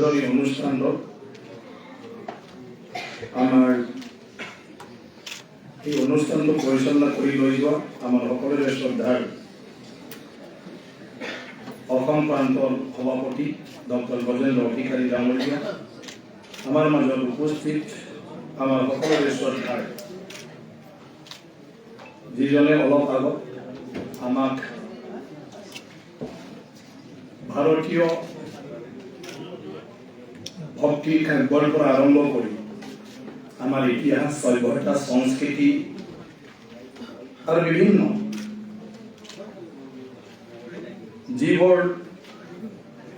আজৰ এই অনুষ্ঠানত আমাৰ এই অনুষ্ঠানটো পৰিচালনা কৰি লৈ যোৱা আমাৰ সকলোৰে শ্ৰদ্ধাৰ অসম প্ৰান্তৰ সভাপতি ডক্টৰ গজেন্দ্ৰ অধিকাৰী ডাঙৰীয়া, আমাৰ মাজত উপস্থিত আমাৰ সকলোৰে শ্ৰদ্ধাৰ যিজনে অলপ আগত আমাক ভাৰতীয় ভক্তিৰ কাব্যৰ পৰা আৰম্ভ কৰি আমাৰ ইতিহাস, সভ্যতা, সংস্কৃতি আৰু বিভিন্ন যিবোৰ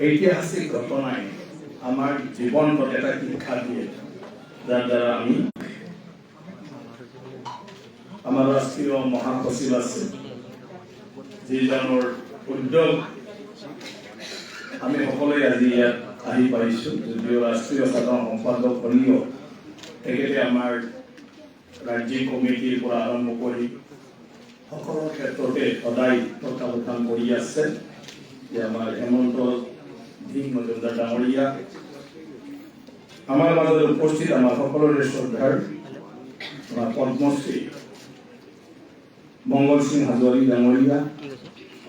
ঐতিহাসিক ঘটনাই আমাৰ জীৱনত এটা শিক্ষা দিয়ে, যাৰ দ্বাৰা আমি আমাৰ ৰাষ্ট্ৰীয় মহাসচিব আছে যিজনৰ উদ্যোগ আমি সকলোৱে আজি ইয়াত আহি পাৰিছোঁ, যদিও ৰাষ্ট্ৰীয় সাধাৰণ সম্পাদক হ'লেও তেখেতে আমাৰ ৰাজ্যিক কমিটিৰ পৰা আৰম্ভ কৰি সকলো ক্ষেত্ৰতে সদায় তত্ত্বাৱধান কৰি আছে। যে আমাৰ হেমন্ত দিন মজুমদাৰ ডাঙৰীয়া, আমাৰ মাজত উপস্থিত আমাৰ সকলোৰে শ্ৰদ্ধাৰ আমাৰ পদ্মশ্ৰী মংগল সিং হাজৰি ডাঙৰীয়া,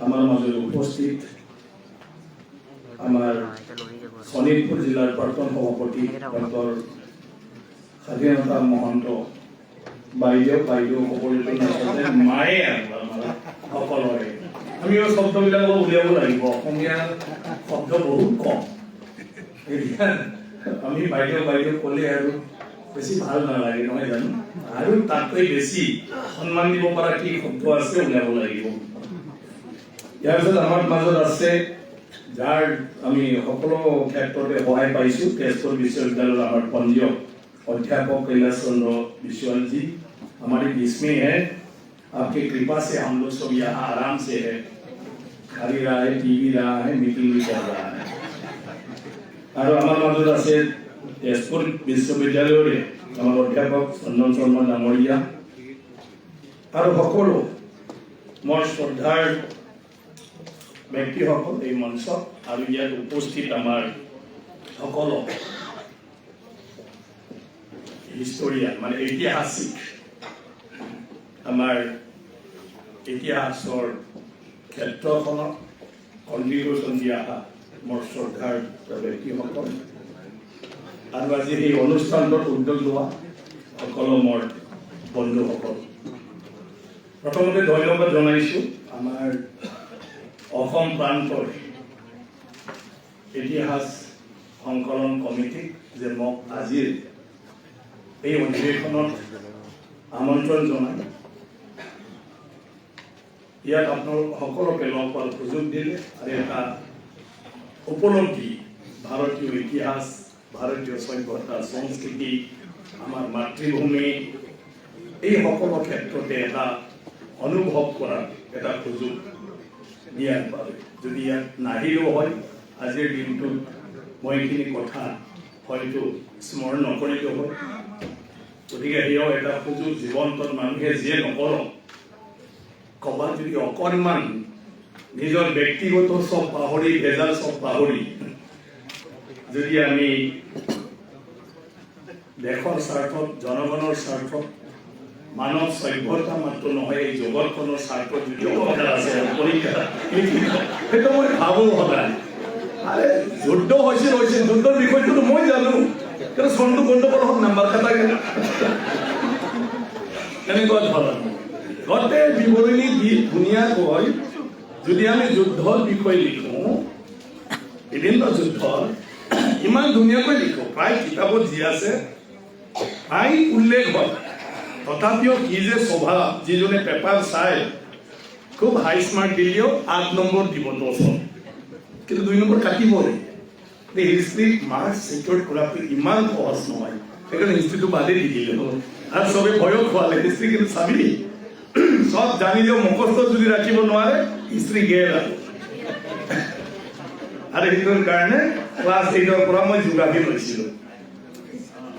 আমাৰ মাজত উপস্থিত আমাৰ শোণিতপুৰ জিলাৰ প্ৰাক্তন সভাপতি ডক্টৰ স্বাধীনতা মহন্ত বাইদেউ সকলোকে মায়ে সকলোৰে আমিও শব্দবিলাক অলপ উলিয়াব লাগিব, অসমীয়া শব্দ বহুত কম, আমি বাইদেউ ক'লে আৰু বেছি ভাল নালাগে নহয় জানো, আৰু তাতকৈ বেছি সন্মান দিব পৰা কি শব্দ আছে উলিয়াব লাগিব। ইয়াৰ পিছত আমাৰ মাজত আছে যাৰ আমি সকলো ক্ষেত্ৰতে সহায় পাইছোঁ, তেজপুৰ বিশ্ববিদ্যালয়ৰ আমাৰ পঞ্জীয়ক अध्यापक कैलाश चंद्र विश्वाल जी, हमारी जिसमें है आपकी कृपा से हम लोग सब यहाँ आराम से है, खाली रहा है, टीवी रहा है, मीटिंग भी चल रहा है। और हमारे मजूद আছে তেজপুৰ বিশ্ববিদ্যালয়ৰ আমাৰ অধ্যাপক চন্দন শৰ্মা ডাঙৰীয়া আৰু সকলো মোৰ শ্ৰদ্ধাৰ ব্যক্তিসকল এই মঞ্চত আৰু ইয়াত উপস্থিত আমাৰ সকলো হিষ্টৰিয়ান মানে ঐতিহাসিক আমাৰ ইতিহাসৰ ক্ষেত্ৰখনক কণ্ট্ৰিবিউশ্যন দিয়া মোৰ শ্ৰদ্ধাৰ ব্যক্তিসকল আৰু আজি এই অনুষ্ঠানটোত উদ্যোগ লোৱা সকলো মোৰ বন্ধুসকল, প্ৰথমতে ধন্যবাদ জনাইছোঁ আমাৰ অসম প্ৰান্তৰ ইতিহাস সংকলন কমিটিক যে মোক আজিৰ এই অধিৱেশনত আমন্ত্ৰণ জনাই ইয়াত আপোনালোক সকলোকে লগ পোৱাৰ সুযোগ দিলে আৰু এটা উপলব্ধি ভাৰতীয় ইতিহাস, ভাৰতীয় সভ্যতা, সংস্কৃতি, আমাৰ মাতৃভূমি এই সকলো ক্ষেত্ৰতে এটা অনুভৱ কৰাৰ এটা সুযোগ দিয়াৰ বাবে যদি ইয়াত নাহিলেও হয় আজিৰ দিনটোত মই এইখিনি কথা হয়তো স্মৰণ নকৰিলেও হয়, গতিকে সেয়াও এটা সুযোগ জীৱন্তত মানুহে যিয়ে নকৰক ক'ৰবাত যদি অকণমান নিজৰ ব্যক্তিগত চব পাহৰি ভেজাল চব পাহৰি যদি আমি দেশৰ স্বাৰ্থত, জনগণৰ স্বাৰ্থত, মানৱ সভ্যতা মাত্ৰ নহয় এই জগতখনৰ স্বাৰ্থত যদি অৱদান আছে পৰীক্ষা সেইটো মই ভাবোঁ সদায়। আৰে যুদ্ধ হৈছিল যুদ্ধৰ বিষয়টোতো মই জানো, কিন্তু চনটো গণ্ডগোল হওক নাম্বাৰ খাতা এনেকুৱা ধৰণৰ গোটেই বিৱৰণী দি ধুনীয়াকৈ যদি আমি যুদ্ধৰ বিষয়ে লিখোঁ, বিভিন্ন যুদ্ধৰ ইমান ধুনীয়াকৈ লিখোঁ, প্ৰায় কিতাপত যি আছে প্ৰায় উল্লেখ হয়, তথাপিও কি যে স্বভাৱ, যিজনে পেপাৰ চাই খুব হাই স্মাৰ্ট দিলেও 8 নম্বৰ দিব 10, কিন্তু 2 নম্বৰ কাটিবই। হিষ্ট্ৰী মাৰ্কছ ছিকিউৰ কৰাটো ইমান সহজ নহয়, সেইকাৰণে হিষ্ট্ৰীটো বাদেই দি দিলে আৰু চবে ভয়ো খোৱালে হিষ্ট্ৰী কিন্তু চাবি সব জানিলেও মুখস্থ যদি ৰাখিব নোৱাৰে হিষ্ট্ৰী গেল আৰু সেইটোৰ কাৰণে ক্লাছ 8ৰ পৰা মই জিঅ'গ্ৰাফী লৈছিলোঁ।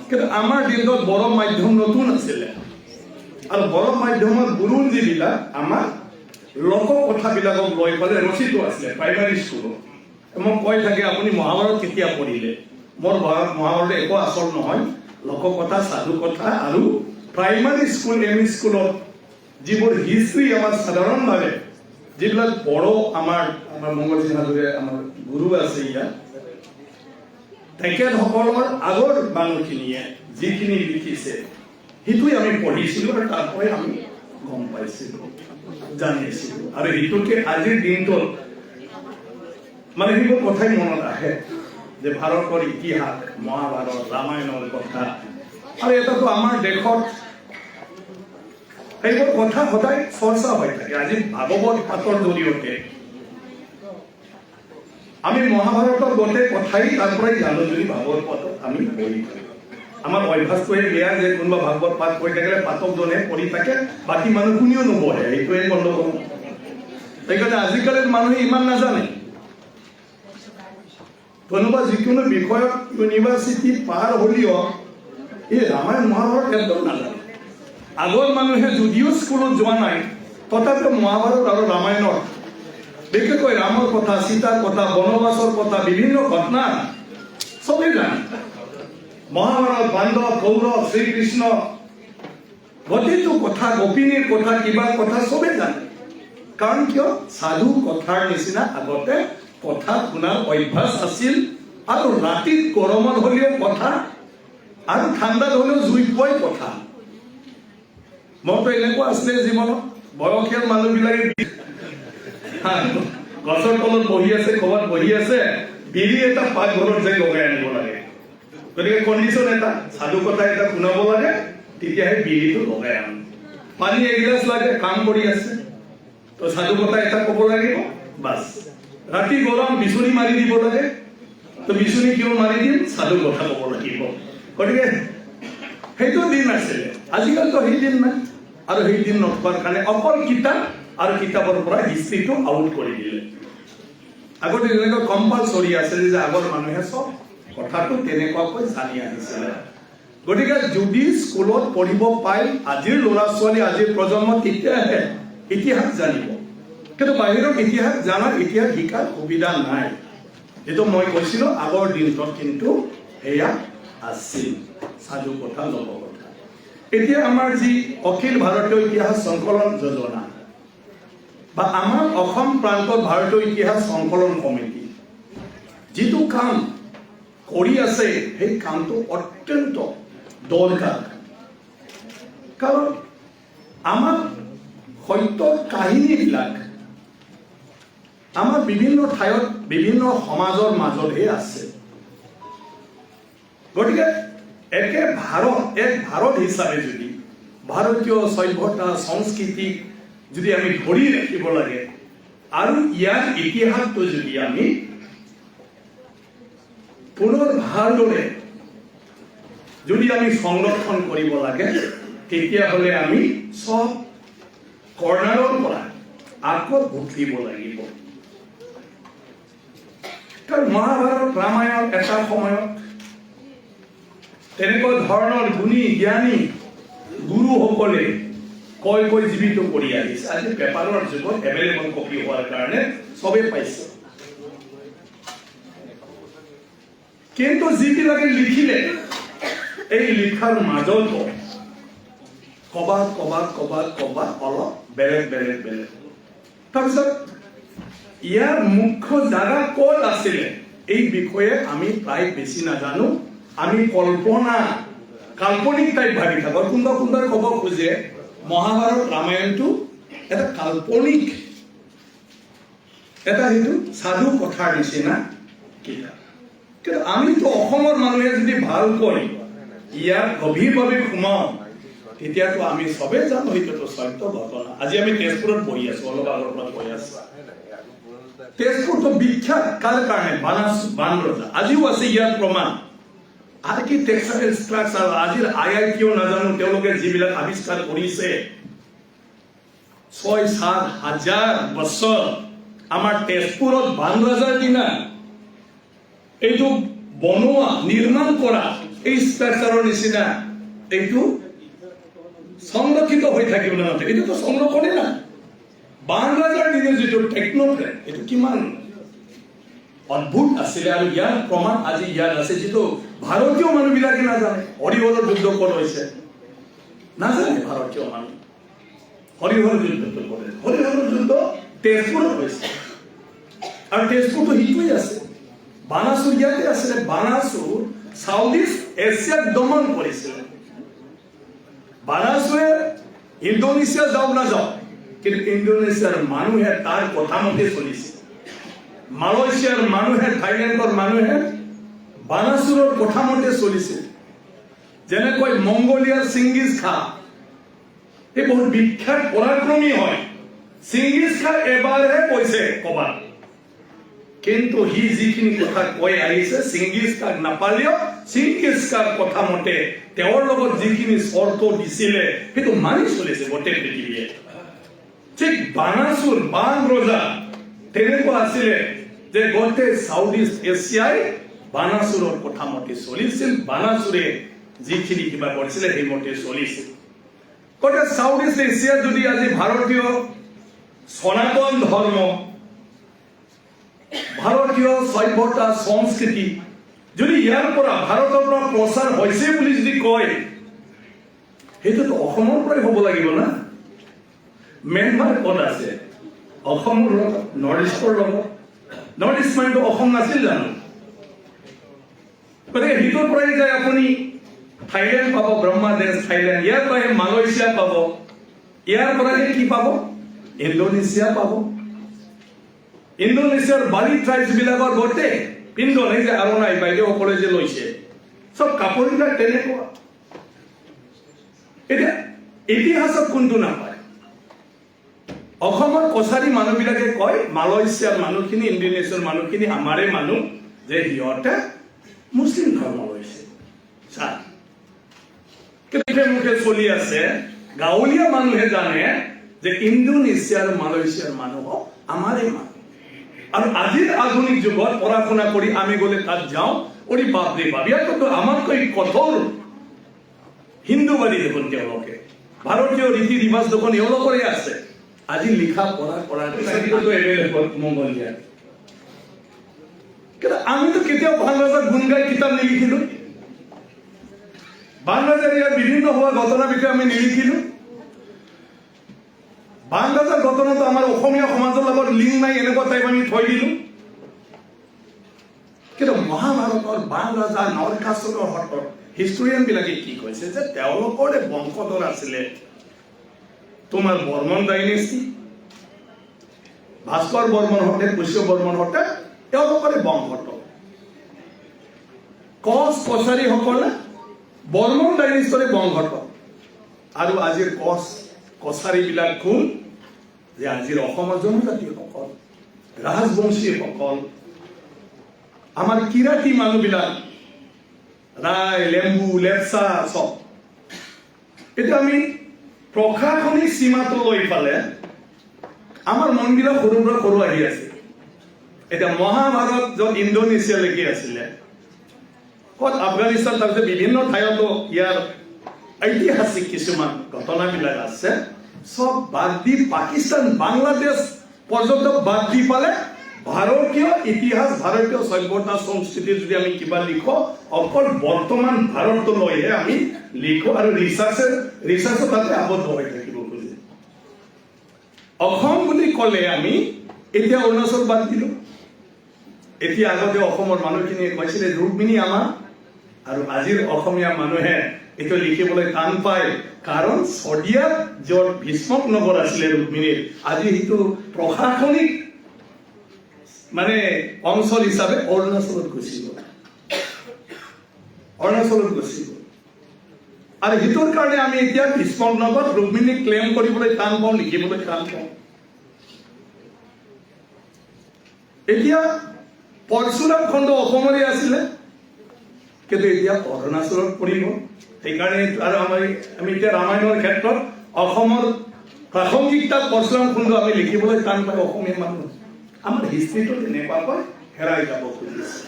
কিন্তু আমাৰ দিনত বড়ো মাধ্যম নতুন আছিলে আৰু বড়ো মাধ্যমৰ গুৰুজীবিলাক আমাৰ লোক কথাবিলাকক লৈ পেলাই ৰচিত আছিলে প্ৰাইমাৰী স্কুলত। মোক কৈ থাকে আপুনি মহাভাৰত কেতিয়া পঢ়িলে, মোৰ মহাভাৰত একো আচল নহয় লোককথা সাধু কথা আৰু প্ৰাইমাৰী স্কুল এম ই স্কুলত যিবোৰ হিষ্ট্ৰী আমাৰ সাধাৰণভাৱে যিবিলাক বড়ো আমাৰ মংগলসিং হাজৰিকাৰ আমাৰ গুৰু আছে ইয়াত তেখেতসকলৰ আগৰ মানুহখিনিয়ে যিখিনি লিখিছে সেইটোৱে আমি পঢ়িছিলোঁ আৰু তাৰ পৰাই আমি গম পাইছিলোঁ জানিছিলোঁ আৰু সেইটোকে আজিৰ দিনটোত মানে সেইবোৰ কথাই মনত আহে যে ভাৰতৰ ইতিহাস মহাভাৰত ৰামায়ণৰ কথা আৰু এটাতো আমাৰ দেশত সেইবোৰ কথা সদায় চৰ্চা হৈ থাকে আজি ভাগৱত পাঠৰ জৰিয়তে আমি মহাভাৰতৰ গোটেই কথাই তাৰ পৰাই জানো যদি ভাগৱত পাঠত আমি পঢ়ি থাকোঁ আমাৰ অভ্যাসটোৱে বেয়া যে কোনোবা ভাগৱত পাঠ কৰি থাকিলে পাঠকজনে পঢ়ি থাকে বাকী মানুহ শুনিও নপঢ়ে সেইটোৱে গণ্ডগোল সেইকাৰণে আজিকালিৰ মানুহে ইমান নাজানে কোনোবা যিকোনো বিষয়ত ইউনিভাৰ্চিটি পাৰ হ'লেও এই ৰামায়ণ মহাভাৰত একদম নাজানে আগৰ মানুহে যদিও স্কুলত যোৱা নাই তথাপিও মহাভাৰত আৰু ৰামায়ণৰ বিশেষকৈ ৰামৰ কথা সীতাৰ কথা বনবাসৰ কথা বিভিন্ন ঘটনা চবেই জানে মহাভাৰত পাণ্ডৱ কৌৰৱ শ্ৰীকৃষ্ণ গোটেইটো কথা গোপিনীৰ কথা কিবা কথা চবেই জানে কাৰণ কিয় সাধু কথাৰ নিচিনা আগতে কথা শুনাৰ অভ্যাস আছিল আৰু ৰাতিত গৰমত হ'লেও কথা আৰু ঠাণ্ডাত হ'লেও জুই পোৱাই কথা মোৰতো এনেকুৱা আছিলে জীৱনত বয়সীয়াল মানুহবিলাকে গছৰ তলত বহি আছে ক'ৰবাত বহি আছে বিৰি এটা পাকঘৰত যাই লগাই আনিব লাগে গতিকে কণ্ডিশ্যন এটা সাধু কথা এটা শুনাব লাগে তেতিয়াহে বিৰিটো লগাই আনো পানী এগিলাচ লাগে কাম কৰি আছে তো সাধু কথা এটা ক'ব লাগিব বাছ ৰাতি গৰম বিচনী মাৰি দিব লাগে তো বিচনী কিয় মাৰি দিম সাধু কথা ক'ব লাগিব গতিকে সেইটো দিন আছিলে আজিকালিতো সেই দিন নাই আৰু সেই দিন নথকাৰ কাৰণে অকল কিতাপ আৰু কিতাপৰ পৰা হিষ্ট্ৰীটো আউট কৰি দিলে আগতে যেনেকৈ কম্পালচৰি আছিল যে আগৰ মানুহে চব কথাটো তেনেকুৱাকৈ জানি আহিছিলে গতিকে যদি স্কুলত পঢ়িব পাই আজিৰ ল'ৰা ছোৱালী আজিৰ প্ৰজন্ম তেতিয়াহে ইতিহাস জানিব কিন্তু বাহিৰৰ ইতিহাস জানাৰ ইতিহাস শিকাৰ সুবিধা নাই এইটো মই কৈছিলোঁ আগৰ দিনটোত কিন্তু সেয়া আছিল সাধু কথা লোককথা এতিয়া আমাৰ যি অখিল ভাৰতীয় ইতিহাস সংকলন যোজনা বা আমাৰ অসম প্ৰান্তত ভাৰতীয় ইতিহাস সংকলন কমিটি যিটো কাম কৰি আছে সেই কামটো অত্যন্ত দৰকাৰ কাৰণ আমাৰ সত্যৰ কাহিনীবিলাক আমাৰ বিভিন্ন ঠাইত বিভিন্ন সমাজৰ মাজতহে আছে গতিকে এক ভাৰত হিচাপে যদি ভাৰতীয় সভ্যতা সংস্কৃতি যদি আমি ধৰি ৰাখিব লাগে আৰু ইয়াৰ ইতিহাসটো যদি আমি পুনৰ ভালদৰে যদি আমি সংৰক্ষণ কৰিব লাগে তেতিয়াহ'লে আমি সব কৰ্ণাৰৰ পৰা আকৌ উঠিব লাগিব কাৰণ মহাভাৰত ৰামায়ণ এটা সময়ত তেনেকুৱা ধৰণৰ গুণী জ্ঞানী গুৰুসকলে কৈ জীৱিত কৰি আহিছে আজি পেপাৰৰ যুগত এভেইলেবল কপি হোৱাৰ কাৰণে চবেই পাইছে কিন্তু যিবিলাকে লিখিলে এই লিখাৰ মাজতো কবাত অলপ বেলেগ তাৰপিছত ইয়াৰ মুখ্য জাগা ক'ত আছিলে এই বিষয়ে আমি প্ৰায় বেছি নাজানো আমি কাল্পনিক টাইপ ভাবি থাকো কোনোবা ক'ব খোজে মহাভাৰত ৰামায়ণটো এটা কাল্পনিক এটা সেইটো সাধু কথাৰ নিচিনা কিতাপ কিন্তু আমিতো অসমৰ মানুহে যদি ভালকৈ ইয়াৰ গভীৰভাৱে সোমাওঁ তেতিয়াতো আমি চবেই জানো সেইটোতো সত্য ঘটনা আজি আমি তেজপুৰত বহি আছো অলপ আগৰ পৰা বহি আছো তেজপুৰটো বিখ্যাত কাৰ কাৰণে বান ৰজা আজিও আছে ইয়াৰ প্ৰমাণ আৰ্কিটেকচাৰেল ষ্ট্ৰাকচাৰ আজিৰ IITও নাজানো তেওঁলোকে যিবিলাক আৱিষ্কাৰ কৰিছে 6-7 হাজাৰ বছৰ আমাৰ তেজপুৰত বান ৰজাৰ দিনা এইটো বনোৱা নিৰ্মাণ কৰা এই ষ্ট্ৰাকচাৰৰ নিচিনা এইটো সংৰক্ষিত হৈ থাকিব নাথাকে এইটোতো সংৰক্ষণে নাই বান ৰজাৰ দিনৰ যিটো টেকন'ক্ৰেট এইটো কিমান অদ্ভুত আছিলে আৰু ইয়াৰ প্ৰমাণ আজি ইয়াত আছে যিটো ভাৰতীয় মানুহবিলাকে নাজানে হৰিহৰৰ যুদ্ধ ক'ত হৈছে নাজানে ভাৰতীয় মানুহ হৰিহৰ যুদ্ধটো ক'ত হৰিহৰৰ যুদ্ধ তেজপুৰত হৈছে আৰু তেজপুৰটো সিটোৱে আছে বানাসুৰ ইয়াতে আছিলে বানাসুৰ সাউথ ইষ্ট এছিয়াক দমন কৰিছিলে বানাসুৰে ইণ্ডোনেছিয়া যাওক নাযাওক কিন্তু ইণ্ডোনেছিয়াৰ মানুহে তাৰ কথা মতে চলিছে মালয়েছিয়াৰ মানুহে থাইলেণ্ডৰ মানুহে বানাসুৰৰ কথা মতে চলিছে যেনেকৈ মংগোলিয়াৰ ছিংগিজ খা এই বহুত বিখ্যাত পৰাক্ৰমী হয় ছিংগিজ খা এবাৰহে কৈছে কবাত কিন্তু সি যিখিনি কথা কৈ আহিছে ছিংগিজ খাক নাপালেও ছিংগিজ খাৰ কথা মতে তেওঁৰ লগত যিখিনি চৰ্ত দিছিলে সেইটো মানি চলিছে গোটেই পৃথিৱীয়ে ঠিক বানাসুৰ বান ৰজা তেনেকুৱা আছিলে যে গোটেই সাউথ ইষ্ট এছিয়াই বানাসুৰৰ কথা মতে চলিছিল বানাসুৰে যিখিনি কিবা কৰিছিলে সেই মতে চলিছিল গোটেই সাউথ ইষ্ট এছিয়া যদি আজি ভাৰতীয় সনাতন ধৰ্ম ভাৰতীয় সভ্যতা সংস্কৃতি যদি ইয়াৰ পৰা ভাৰতৰ পৰা প্ৰচাৰ হৈছে বুলি যদি কয় সেইটোতো অসমৰ পৰাই হ'ব লাগিব না মেনমাৰ ক'ত আছে অসমৰ লগত নৰ্থ ইষ্টৰ লগত নৰ্থ ইষ্ট মানেতো অসম নাছিল জানো গতিকে সিটোৰ পৰাই যায় আপুনি থাইলেণ্ড পাব ব্ৰহ্মাদেশ থাইলেণ্ড ইয়াৰ পৰাই মালয়েছিয়া পাব ইয়াৰ পৰাই কি পাব ইণ্ডোনেছিয়া পাব ইণ্ডোনেছিয়াৰ বালি ট্ৰাইবছ বিলাকৰ গোটেই পিন্ধন এই যে আৰণাই বাইদেউসকলে যে লৈছে চব কাপোৰবিলাক তেনেকুৱা এতিয়া ইতিহাসত কোনটো নাপায় অসমৰ কছাৰী মানুহবিলাকে কয় মালয়েছিয়াৰ মানুহখিনি ইণ্ডোনেছিয়াৰ মানুহখিনি আমাৰে মানুহ যে সিহঁতে মুছলিম ধৰ্ম লৈছে চা কেনেকে মুখে চলি আছে গাঁৱলীয়া মানুহে জানে যে ইণ্ডোনেছিয়াৰ মালয়েছিয়াৰ মানুহ আমাৰে মানুহ আৰু আজিৰ আধুনিক যুগত পঢ়া শুনা কৰি আমি গ'লে তাত যাওঁ অৰি বাপৰে বাপ ইয়াততো আমাতকৈ কঠোৰ হিন্দুবাদী দেখোন তেওঁলোকে ভাৰতীয় ৰীতি ৰিবাজ দেখোন এওঁলোকৰে আছে আজি লিখা পঢ়া কৰাটো মংগলীয়া কিন্তু আমিতো কেতিয়াও বাংলাদেশত গুণ গাই কিতাপ নিলিখিলো বাংলাদেশৰ ইয়াৰ বিভিন্ন হোৱা ঘটনাৰ বিষয়ে আমি নিলিখিলো বাংলাদেশৰ ঘটনাটো আমাৰ অসমীয়া সমাজৰ লগত লিংক নাই এনেকুৱা টাইপ আমি থৈ দিলো কিন্তু মহাভাৰতৰ বাংলাদেশ নৰকাসুৰৰ হতৰ হিষ্টৰিয়ান বিলাকে কি কৈছে যে তেওঁলোকৰে বংশধৰ আছিলে তোমাৰ বৰ্মন ডাইনেষ্টি ভাস্কৰ বৰ্মন হতে পুষ্য বৰ্মন হতে তেওঁলোকৰে বংশধৰ কচ কছাৰী সকলে বৰ্মন ডাইনেষ্টিৰে বংশধৰ আৰু আজিৰ কচ কছাৰী বিলাক কোন যে আজিৰ অসমৰ জনজাতিসকল ৰাজবংশীসকল আমাৰ কিৰাতী মানুহবিলাক ৰায় লেম্বু লেপচা চব এতিয়া আমি প্ৰশাসনিক সীমাটো লৈ পালে আমাৰ মনবিলাক সৰুৰ পৰা সৰু আহি আছে এতিয়া মহাভাৰত য'ত ইণ্ডোনেছিয়ালৈকে আছিলে ক'ত আফগানিস্তান তাৰপিছত বিভিন্ন ঠাইতো ইয়াৰ ঐতিহাসিক কিছুমান ঘটনাবিলাক আছে সব বাদ দি পাকিস্তান বাংলাদেশ পৰ্যন্ত বাদ দি পালে ভাৰতীয় ইতিহাস ভাৰতীয় সভ্যতা সংস্কৃতি যদি আমি কিবা লিখো অকল বৰ্তমান ভাৰতলৈহে আমি লিখো আৰু ৰিচাৰ্চৰ তাতে আবদ্ধ হৈ থাকিব খুজে অসম বুলি ক'লে আমি এতিয়া অৰুণাচল বাদ দিলো এতিয়া আগতে অসমৰ মানুহখিনিয়ে কৈছিলে ৰুক্মিণী আমাৰ আৰু আজিৰ অসমীয়া মানুহে এইটো লিখিবলৈ টান পায় কাৰণ শদিয়াত য'ত ভীষ্মক নগৰ আছিলে ৰুক্মিণীৰ আজি সেইটো প্ৰশাসনিক মানে অঞ্চল হিচাপে অৰুণাচলত গুচি গ'ল আৰু সেইটোৰ কাৰণে আমি এতিয়া ভীষ্মক নগৰ ৰুক্মিণীক ক্লেইম কৰিবলৈ টান পাওঁ লিখিবলৈ টান পাওঁ এতিয়া পৰশুৰাম খণ্ড অসমৰে আছিলে কিন্তু এতিয়া অৰুণাচলত পৰিব সেইকাৰণে আৰু আমি এতিয়া ৰামায়ণৰ ক্ষেত্ৰত অসমৰ প্ৰাসংগিকতা পৰশুৰাম খণ্ড আমি লিখিবলৈ টান পাই অসমীয়া মানুহ আমাৰ হিষ্ট্ৰীটো তেনেকুৱাকৈ হেৰাই যাব খুজিছে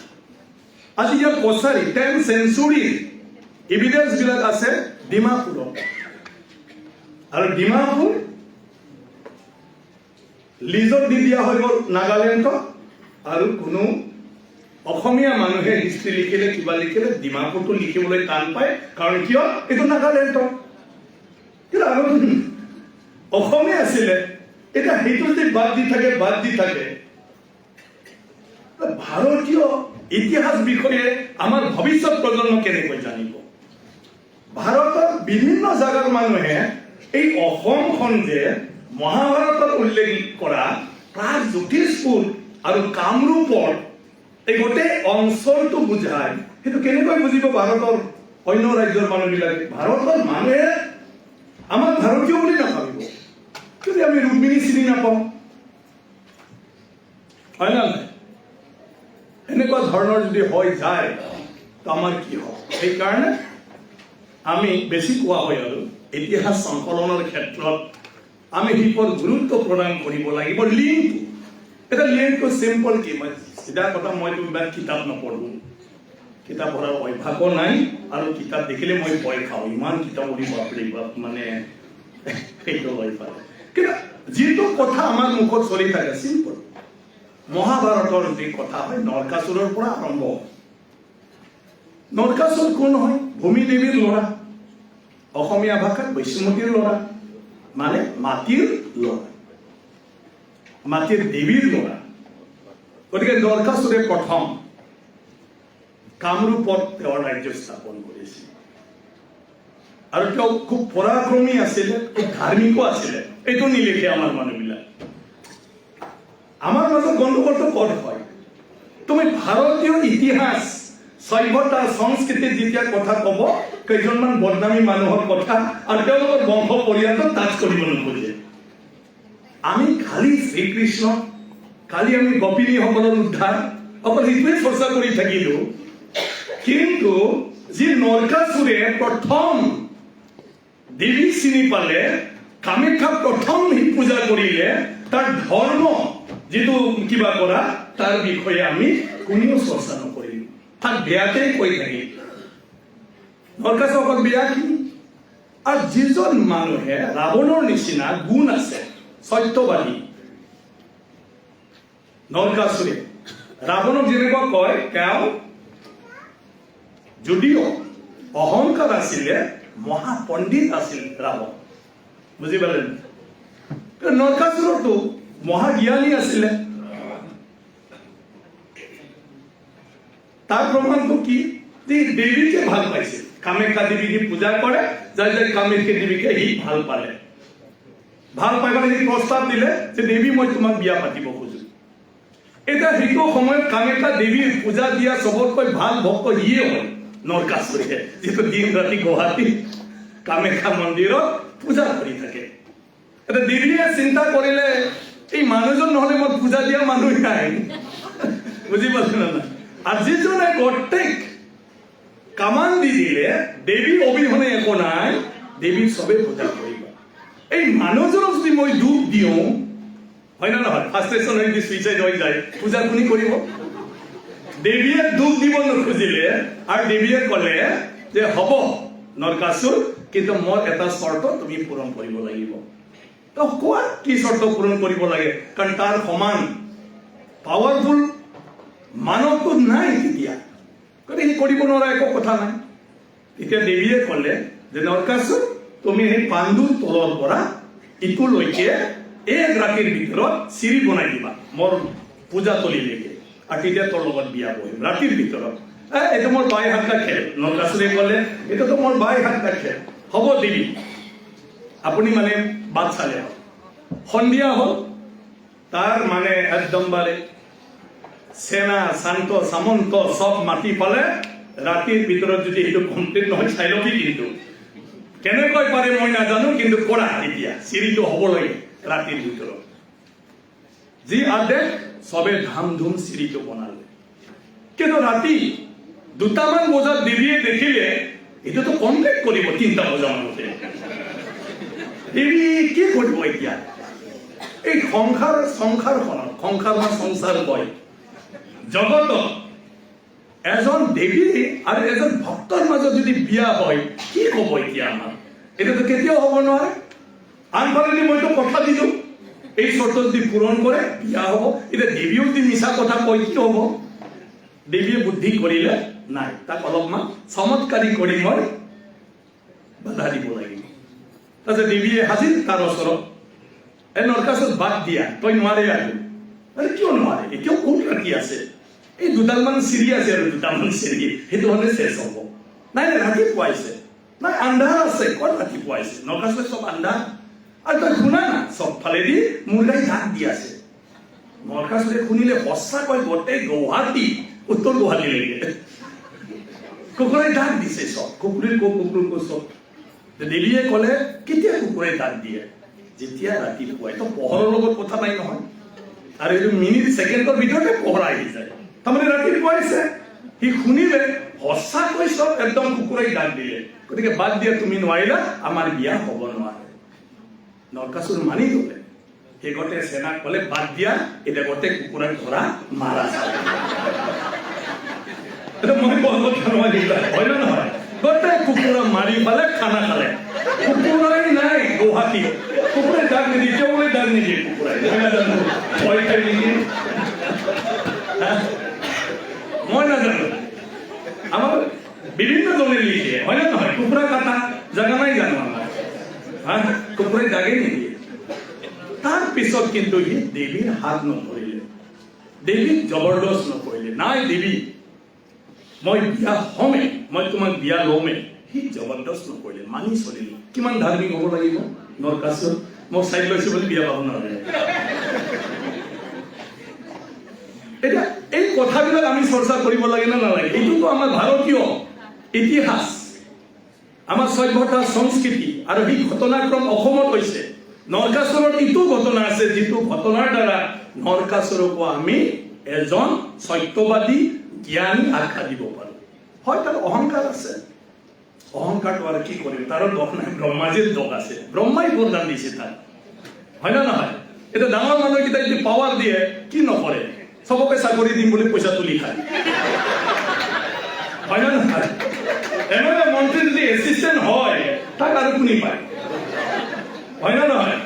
আজি ইয়াৰ কছাৰী 10th century এভিডেন্স বিলাক আছে ডিমাপুৰত আৰু ডিমাপুৰ লিজত দি দিয়া হৈ গ'ল নাগালেণ্ডক আৰু কোনো অসমীয়া মানুহে হিষ্ট্ৰী লিখিলে কিবা লিখিলে ডিমাপুৰটো লিখিবলৈ টান পায় কাৰণ কিয় এইটো নাগালেণ্ডৰ কিন্তু আগতে অসমীয়া আছিলে এতিয়া সেইটো যদি বাদ দি থাকে ভাৰতীয় ইতিহাস বিষয়ে আমাৰ ভৱিষ্যত প্ৰজন্ম কেনেকৈ জানিব ভাৰতৰ বিভিন্ন জাগাৰ মানুহে এই অসমখন যে মহাভাৰতত উল্লেখ কৰা প্ৰাগজ্যোতিষপুৰ আৰু কামৰূপৰ এই গোটেই অঞ্চলটো বুজায় সেইটো কেনেকৈ বুজিব ভাৰতৰ অন্য ৰাজ্যৰ মানুহবিলাকে ভাৰতৰ মানুহে আমাক ভাৰতীয় বুলি নাভাবিব যদি আমি ৰুক্মিণী চিনি নাপাওঁ হয় না এনেকুৱা ধৰণৰ যদি হৈ যায় তো আমাৰ কি হ'ব সেইকাৰণে আমি বেছি কোৱা হয় আৰু ইতিহাস সংকলনৰ ক্ষেত্ৰত আমি সেইপৰ গুৰুত্ব প্ৰদান কৰিব লাগিব লিংকটো এটা লিংকটো চিম্পল কি মই চিধা কথা মই ইমান কিতাপ নপঢ়ো কিতাপ পঢ়াৰ অভ্যাসো নাই আৰু কিতাপ দেখিলে মই ভয় খাওঁ ইমান কিতাপ পঢ়িব মানে সেইটো ভয় পায় কিন্তু যিটো কথা আমাৰ মুখত চলি থাকে চিম্পল মহাভাৰতৰ যি কথা হয় নৰকাসুৰৰ পৰা আৰম্ভ নৰকাসুৰ কোন হয় ভূমি দেৱীৰ ল'ৰা অসমীয়া ভাষাত বৈষ্ণৱতীৰ ল'ৰা মানে মাটিৰ ল'ৰা মাটিৰ দেৱীৰ ল'ৰা গতিকে নৰকাসুৰে প্ৰথম কামৰূপত তেওঁৰ ৰাজ্য স্থাপন কৰিছিল আৰু তেওঁ খুব পৰাক্ৰমী আছিলে খুব ধাৰ্মিকো আছিলে এইটো নিলিখে আমাৰ মানুহবিলাক আমাৰ মাজত গণ্ডগোলটো ক'ত হয় তুমি ভাৰতীয় ইতিহাস সভ্যতা সংস্কৃতিৰ যেতিয়া কথা ক'ব কেইজনমান বদনামী মানুহৰ কথা আৰু তেওঁলোকৰ বংশ পৰিয়ালক টাচ কৰিব নোখোজে আমি খালি শ্ৰীকৃষ্ণ খালি আমি গোপিনীসকলৰ উদ্ধাৰ অকল সেইটোৱে চৰ্চা কৰি থাকিলো কিন্তু যি নৰকাসুৰে প্ৰথম দেৱীক চিনি পালে কামাখ্যাক প্ৰথম পূজা কৰিলে তাৰ ধৰ্ম যিটো কিবা কৰা তাৰ বিষয়ে আমি কোনেও চৰ্চা নকৰিলো তাক বেয়াতেই কৈ থাকিল নৰকাসুৰ অকল বেয়া কি আৰু যিজন মানুহে ৰাৱণৰ নিচিনা গুণ আছে সত্যবাদী নৰকাসুৰে ৰাৱণক যেনেকুৱা কয় তেওঁ যদিও অহংকাৰ আছিলে মহাপণ্ডিত আছিল ৰাৱণ বুজি পালে নৰকাসুৰটো মহাজ্ঞানী আছিলে তাৰ প্ৰমাণটো কি যে দেৱীকে ভাল পাইছিল কামাখ্যা দেৱীকে পূজা কৰে যাই কামাখ্যা দেৱীকে সি ভাল পালে ভাল পাই মানে সি প্ৰস্তাৱ দিলে যে দেৱী মই তোমাক বিয়া পাতিব খোজো এতিয়া সেইটো সময়ত কামাখ্যা দেৱীৰ পূজা দিয়া চবতকৈ ভাল ভক্ত ইয়ে হয় নৰকাসুৰে যিটো দিন ৰাতি গুৱাহাটী কামাখ্যা মন্দিৰত পূজা কৰি থাকে এতিয়া দেৱীয়ে চিন্তা কৰিলে এই মানুহজন নহলে মই পূজা দিয়া মানুহ নাই বুজি পাইছে না আর যিজনে গোটেই কামান দি দিলে দেবী অবিহনে একো নাই দেবী সবে পূজা করিবা এই মানুহজনক যদি মই দুখ দিও হয় না নহয় ফার্স্টেশন হয়ে যদি সুইসাইড হয়ে যায় পূজা কোনি করিব দেবীয়ে দুখ দিব নুখুজিলে আর দেবীয়ে কলে যে হব নরকাসুর কিন্তু মোর এটা শর্ত তুমি পূরণ কৰিব লাগিব তো কোৱা কি শৰ্ত পূৰণ কৰিব লাগে কাৰণ তাৰ সমান পাওয়াৰফুল মানৱটো নাই তেতিয়া গতিকে কৰিব নোৱাৰা একো কথা নাই এতিয়া দেৱীয়ে কলে যে নৰকাসুৰ তুমি সেই পাণ্ডুৰ তলৰ পৰা ইটোলৈকে এক ৰাতিৰ ভিতৰত চিৰি বনাই দিবা মোৰ পূজাতলীলৈকে আৰু তেতিয়া তোৰ লগত বিয়া বহিম ৰাতিৰ ভিতৰত এইটো মোৰ বাই হাতটা খেল নৰকাসুৰে কলে এইটোতো মোৰ বাই হাতটা খেল হ'ব দেৱী আপুনি মানে বাট চালে সন্ধিয়া হ'ল তাৰ মানে একদমবাৰে সেনা শান্ত সামন্ত সব মাতি পালে ৰাতিৰ ভিতৰত যদি এইটো কমপ্লিট নহয় চাই লবি কিন্তু কেনেকৈ পাৰে মই নাজানো কিন্তু কৰা এতিয়া চিৰিটো হ'ব লাগে ৰাতিৰ ভিতৰত যি আদেশ সবে ধাম ধুম চিৰিটো বনালে কিন্তু ৰাতি 2টামান বজাত দেৱীয়ে দেখিলে এইটোতো কমপ্লিট কৰিব 3টা বজামানতে দেৱী কি কৰিব এতিয়া এই সংসাৰ কয় জগত এজন দেৱী আৰু এজন ভক্তৰ মাজত যদি বিয়া হয় কি হ'ব এতিয়া আমাৰ এটাতো কেতিয়াও হ'ব নোৱাৰে আনফালে মইতো কথা দিলো এই শর্ত যদি পূরণ করে বিয়া হব এটা দেবীও যদি মিছা কথা কয় কি হব দেৱীয়ে বুদ্ধি কৰিলে নাই, তাক অলপমান চমৎকাৰী কৰি মই বাধা দিব লাগিব। তাৰপিছত দেৱীয়ে হাজিৰ তাৰ ওচৰত, নৰকাসুৰ বাদ দিয়া, তই নোৱাৰে আৰু। কিয় নোৱাৰে? এতিয়াও বহুত ৰাতি আছে, এই দুডালমান চিৰি আছে আৰু দুটামান চিৰি, সেইটো হ'লে চেচ হ'ব। নাই নাই, ৰাতিপুৱাইছে, নাই আন্ধাৰ আছে, ক'ত ৰাতিপুৱাইছে? নৰকাসুৰে চব আন্ধাৰ, আৰু তই শুনা না, চবফালেদি মুৰ্গাই দাগ দি আছে। নৰকাসুৰে শুনিলে সঁচাকৈ গোটেই গুৱাহাটী, উত্তৰ গুৱাহাটীলৈকে কুকুৰাই দাগ দিছে চব, কুকুৰীৰ চব। দেৱীয়ে ক'লে কেতিয়া কুকুৰাই দাগ দিয়ে? যেতিয়া ৰাতিপুৱাই। তো পোহৰৰ লগত কথা নাই নহয়, আৰু এইটো মিনিট ছেকেণ্ডৰ ভিতৰতে পোহৰ আহি যায়, তাৰমানে ৰাতিপুৱাইছে। সি শুনিলে সঁচাকৈ চব একদম কুকুৰাই দাগ দিলে, গতিকে বাদ দিয়া, তুমি নোৱাৰিলা, আমাৰ বিয়া হ'ব নোৱাৰে। নৰকাসুৰ মানি গ'লে। সেই গোটেই সেনাক ক'লে বাদ দিয়া, এতিয়া গোটেই কুকুৰাক ধৰা মাৰা চালে। মই বহুত হয় নে নহয়? গোটেই কুকুৰা মাৰি পেলাই খানা খালে। কুকুৰাই নাই গুৱাহাটী, কুকুৰাই দাগ নিদিয়ে, কিয় বোলে দাগ নিদিয়ে কুকুৰাই? মই নাজানো, ভয় খাই নেকি মই নাজানো। আমাৰ বিভিন্ন জনে লিখে, হয় নে নহয়? কুকুৰা কাটা জাগা নাই জানো আমাৰ? কুকুৰাই দাগে নিদিয়ে। তাৰ পিছত কিন্তু সি দেৱীৰ হাত নধৰিলে, দেৱীক জবৰদস্ত নকৰিলে। নাই দেৱী, মই বিয়া হমে, মই তোমাক বিয়া লমে। সি জবৰদস্ত নকৰিলে, মানি চলিলে। কিমান ধাৰ্মিক হ'ব লাগিব নৰকাসুৰ? মই চাই লৈছো বুলি বিয়া পাব নালাগে। এতিয়া এই কথাবিলাক আমি চৰ্চা কৰিব লাগে নে নালাগে? এইটোতো আমাৰ ভাৰতীয় ইতিহাস, আমাৰ সভ্যতা সংস্কৃতি, আৰু সেই ঘটনাক্ৰম অসমত হৈছে। নৰকাসুৰৰ ইটো ঘটনা আছে, যিটো ঘটনাৰ দ্বাৰা নৰকাসুৰকো আমি এজন সত্যবাদী জ্ঞানী আখ্যা দিব পাৰো। হয়, তাৰ অহংকাৰ আছে, অহংকাৰটো আৰু কি কৰিম, তাৰো দোষ নাই, ব্ৰহ্মাজীৰ দোষ আছে। ব্ৰহ্মাই বৰদান দিছে তাক, হয় না নহয়? এতিয়া ডাঙৰ মানুহকেইটা যদি পাৱাৰ দিয়ে, কি নকৰে? চবকে চাকৰি দিম বুলি পইচা তুলি খায়, হয় না নহয়? এমএলএ মন্ত্ৰী যদি এছিষ্টেণ্ট হয়, তাক আৰু কোনে পায়, হয় না নহয়?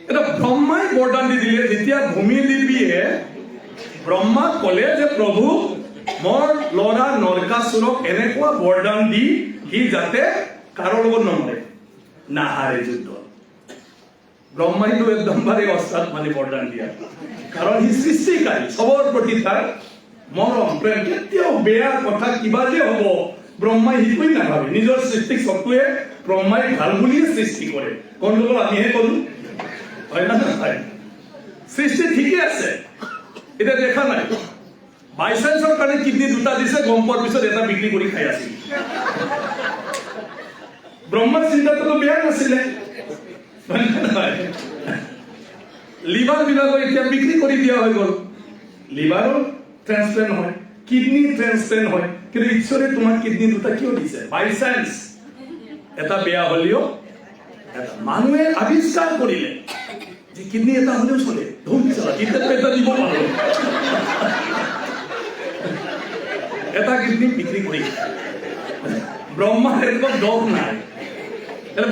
এটা ব্ৰহ্মাই বৰদান দি দিলে। যেতিয়া ভূমিদেৱীয়ে ব্ৰহ্মাক ক'লে যে প্ৰভু, মোৰ ল'ৰা নৰকাসুৰক এনেকুৱা বৰদান দি সি যাতে কাৰো লগত নমৰে, নাহাৰে যুদ্ধ। ব্ৰহ্মাইতো একদম বাৰে অস্তাদ মানে বৰদান দিয়া, কাৰণ সি সৃষ্টিকাৰী, চবৰ প্ৰতি তাৰ মৰম প্ৰেম। কেতিয়াও বেয়া কথা কিবা যে হ'ব, ব্ৰহ্মাই সেইটোৱেই নাভাবে। নিজৰ সৃষ্টিক চকুৱে ব্ৰহ্মাই ভাল বুলিয়ে সৃষ্টি কৰে, গণ্ডগোল আমিহে কৰো, হয় না নহয়? সৃষ্টি ঠিকে আছে। এতিয়া দেখা নাই, বাইচান্সৰ কাৰণে কিডনী দুটা দিছে, গম পোৱাৰ পিছত এটা বিক্ৰী কৰি খাই আছিল। ব্ৰহ্মাৰ চিন্তাটো বেয়া নাছিলে, লিভাৰ বিলাকক এতিয়া বিক্ৰী কৰি দিয়া হৈ গ'ল। লিভাৰো ট্ৰান্সপ্লেন্ট হয়, কিডনী ট্ৰান্সপ্লেন্ট হয়, কিন্তু ঈশ্বৰে তোমাক কিডনী দুটা কিয় দিছে? বাইচান্স এটা বেয়া হলেও মানুহে আৱিষ্কাৰ কৰিলে যে কিডনী এটা হলেও চলে, এটা দিব পাৰো, এটা কিডনী বিক্ৰী কৰি। ব্ৰহ্মাৰ একদম দোষ নাই,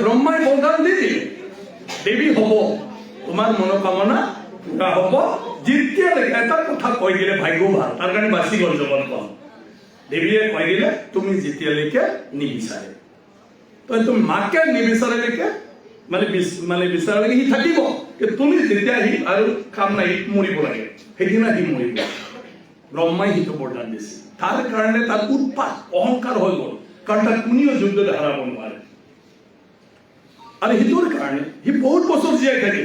ব্ৰহ্মাই বৰদান দি দিলে, দেৱী হ'ব, তোমাৰ মনোকামনা পুৰা হ'ব। যেতিয়ালৈকে এটা কথা কৈ দিলে ভাগ্য ভাল, তাৰ কাৰণে বাচি গ'ল জগত পাম। দেৱীয়ে কৈ দিলে তুমি যেতিয়ালৈকে নিবিচাৰে, তই তুমি মাকে নিবিচাৰলৈকে মানে বিচাৰলৈকে সি থাকিব, তুমি যেতিয়া সি আৰু কাম নাই, মৰিব লাগে, সেইদিনা সি মৰিব। ব্ৰহ্মাই সিটো বৰদান দিছে, তাৰ কাৰণে তাৰ উৎপাত অহংকাৰ হৈ গ'ল, কাৰণ তাৰ কোনেও যুদ্ধত হাৰাব নোৱাৰে। আৰু সেইটোৰ কাৰণে সি বহুত বছৰ জীয়াই থাকে।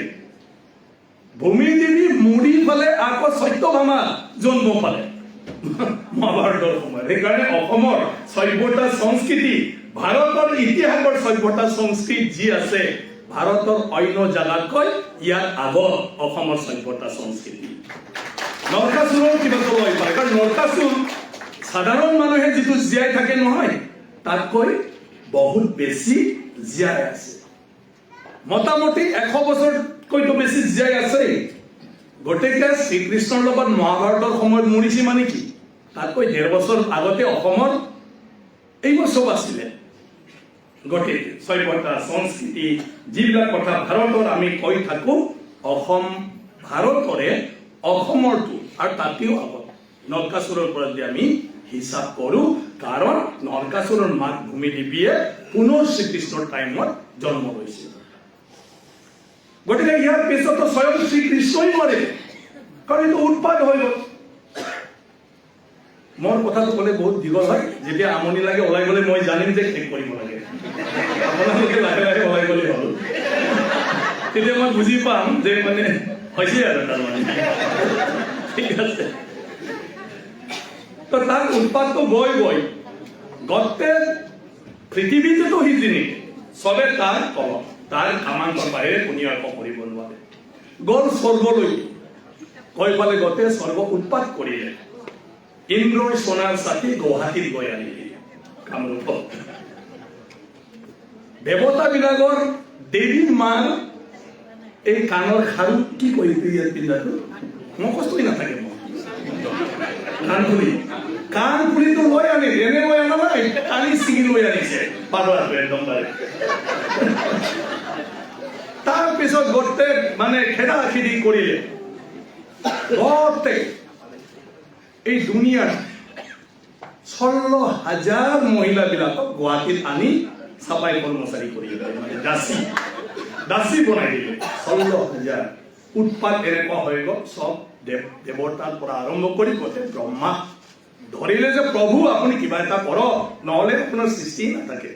ভূমিদেৱী মৰি ফালে আকৌ সত্যভামা জন্ম পালে মহাভাৰতৰ সময়ত। সেইকাৰণে অসমৰ সভ্যতা সংস্কৃতি, ভাৰতৰ ইতিহাসৰ সভ্যতা সংস্কৃতি যি আছে, ভাৰতৰ অন্য জাগাতকৈ ইয়াৰ আগত অসমৰ সভ্যতা সংস্কৃতি। নৰকাসুৰৰ কিবা ক'ব পাৰে, কাৰণ নৰকাসুৰ সাধাৰণ মানুহে যিটো জীয়াই থাকে নহয়, তাতকৈ বহুত বেছি জীয়াই আছে। মোটামুটি 100 বছৰতকৈতো বেছি জীয়াই আছে। গতিকে শ্ৰীকৃষ্ণৰ লগত মহাভাৰতৰ সময়ত মৰিছে মানে কি, তাতকৈ 1.5 বছৰ আগতে অসমৰ এইবোৰ চব আছিলে। গতিকে সভ্যতা সংস্কৃতি যিবিলাক কথা ভাৰতৰ আমি কৈ থাকো, অসম ভাৰতৰে অসমৰটো আৰু তাতেও আগত নৰকাসুৰৰ পৰা যদি আমি হিচাপ কৰোঁ, কাৰণ নৰকাসুৰৰ মাক ভূমি দেৱীয়ে পুনৰ শ্ৰীকৃষ্ণৰ টাইমত জন্ম লৈছিল। গতিকে ইয়াৰ পিছতো স্বয়ং শ্ৰীকৃষ্ণই নোৱাৰে, কাৰণ এইটো উৎপাত হৈ গ'ল। মোৰ কথাটো ক'লে বহুত দীঘল হয়, যেতিয়া আমনি লাগে ওলাই গ'লে মই জানিম যে শেষ কৰিব লাগে, আপোনালোকে লাহে লাহে ওলাই গ'লে হ'ল, তেতিয়া মই বুজি পাম যে মানে হৈছে আৰু তাৰমানে ঠিক আছে। তো তাৰ উৎপাতটো গৈ গৈ গোটেই পৃথিৱীটোতো সিজিনি চবে তাৰ তলত, তাৰ কামান্তৰ বাহিৰে কোনেও একো কৰিব নোৱাৰে। গ'ল স্বৰ্গলৈ, গৈ পালে গোটেই স্বৰ্গ উৎপাত কৰিলে। ইন্দ্ৰৰ সোণাৰ ছাতি গুৱাহাটীত গৈ আনিলে কামৰূপত। দেৱতাবিলাকৰ দেৱী মাৰ এই কাণৰ খাৰু কি কৰিছে ইয়াত পিন্ধাটো মুখস্থই নাথাকে। মই কাণফুলিটো লৈ আনিল, এনে লৈ আনা নাই, কালি ছিঙি লৈ আনিছে পাগলাটো একদম পাৰে। তাৰ পিছত গোটেই মানে খেদা খেদি কৰিলে। গোটেই এই দুনিয়াৰ 16,000 মহিলাবিলাকক গুৱাহাটীত আনি চাফাই কৰ্মচাৰী কৰি মানে দাসী বনাই দিলে। 16,000 উৎপাত এনেকুৱা হৈ গ'ল। চব দেৱতাৰ পৰা আৰম্ভ কৰি গোটেই ব্ৰহ্মা ধৰিলে যে প্ৰভু আপুনি কিবা এটা কৰক, নহ'লে আপোনাৰ সৃষ্টি নাথাকে,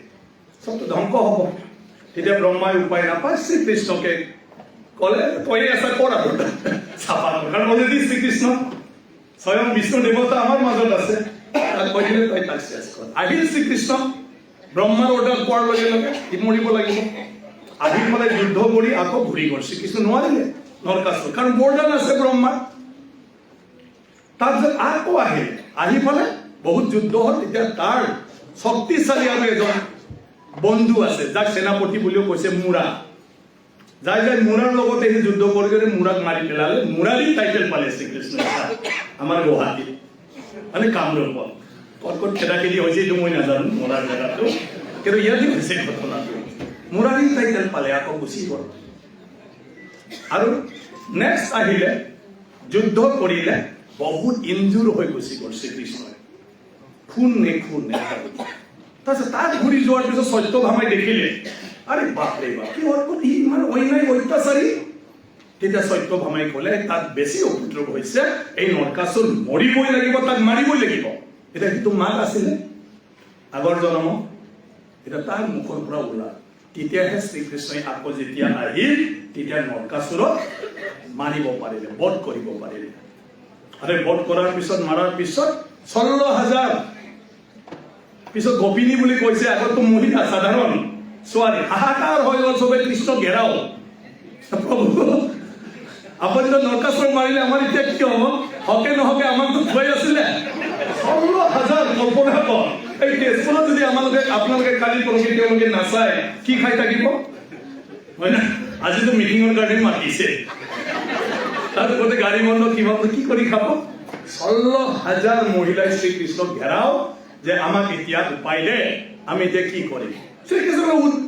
চবটো ধ্বংস হ'ব। তেতিয়া ব্ৰহ্মাই উপায় নাপায়, শ্ৰীকৃষ্ণকে ক'লে তই এটা কৰ আৰু চাফা কৰ, কাৰণ অলৰেডি শ্ৰীকৃষ্ণ স্বয়ং বিষ্ণু দেৱতা আমাৰ মাজত আছে, তাক কৈ দিলে তই তাক চেষ্টা কৰ। আহিল শ্ৰীকৃষ্ণ, ব্ৰহ্মাৰ অৰ্ডাৰ পোৱাৰ লগে লগে সি মৰিব লাগিব। আহি পেলাই যুদ্ধ কৰি আকৌ ঘূৰি গ'ল। শ্ৰীকৃষ্ণ নোৱাৰিলে নৰকাসুৰ, কাৰণ বৰদান আছে ব্ৰহ্মাৰ। তাৰপিছত আকৌ আহিল, আহি পেলাই বহুত যুদ্ধ হ'ল। তেতিয়া তাৰ শক্তিশালী আৰু এজন বন্ধু আছে, যাক সেনাপতি বুলিও কৈছে, মুৰা। যাই যাই মুৰাৰ লগতে সি যুদ্ধ কৰি কৰি মুৰাক মাৰি পেলালে। মুৰাৰী টাইটেল পালে শ্ৰীকৃষ্ণ আমাৰ গুৱাহাটীত, মানে কামৰূপত। ক'ত ক'ত খেদা খেদি হৈছে এইটো মই নাজানো, মুৰাৰ জেগাটো, কিন্তু ইয়াতে হৈছে ঘটনাটো। মুৰাৰী টাইটেল পালে, আকৌ গুচি গ'ল। আৰু নেক্সট আহিলে, যুদ্ধ কৰিলে, বহুত ইনজুৰ হৈ গুচি গ'ল শ্ৰীকৃষ্ণই, খুন তাৰপিছত তাত ঘূৰি যোৱাৰ পিছত সত্যভামাই দেখিলে, আৰে বাপৰে বাপ, কি হ'ল ইমান অন্যায় অত্যাচাৰী। তেতিয়া সত্যভামাই ক'লে তাত বেছি উপদ্ৰৱ হৈছে, এই নৰকাসুৰ মৰিবই লাগিব, তাক মাৰিবই লাগিব। এতিয়া সেইটো মাক আছিলে আগৰ জন্ম, এতিয়া তাৰ মুখৰ পৰা ওলাল। তেতিয়াহে শ্ৰীকৃষ্ণই আকৌ যেতিয়া আহিল, তেতিয়া নৰকাসুৰক মাৰিব পাৰিলে, বধ কৰিব পাৰিলে। আৰু বধ কৰাৰ পিছত, মাৰাৰ পিছত 16,000 পিছত গোপিনী বুলি কৈছে, আগতো মহিলা সাধাৰণ ছোৱালী, হাহাকাৰ হৈ গ'ল, চবে কৃষ্ণ ঘেৰাও। প্ৰভু আপুনি তো নৰকাসুৰ মাৰিলে, আমাৰ এতিয়া কি হ'ব? হকে নহকে আমাকতো থৈ আছিলে। 16,000 কল্পনা কৰ। এই তেজপুৰত যদি আপোনালোকে কালি পৰহি তেওঁলোকে নাচায়, কি খাই থাকিব হয় না? আজিতো মিটিঙৰ কাৰণে মাতিছে, তাৰ গোটেই গাড়ী বন্ধ, কি কৰি খাব? 16,000 মহিলাই শ্ৰীকৃষ্ণক ঘেৰাও যে আমাক এতিয়া উপায় দে, আমি এতিয়া কি কৰিম? শ্ৰীকৃষ্ণ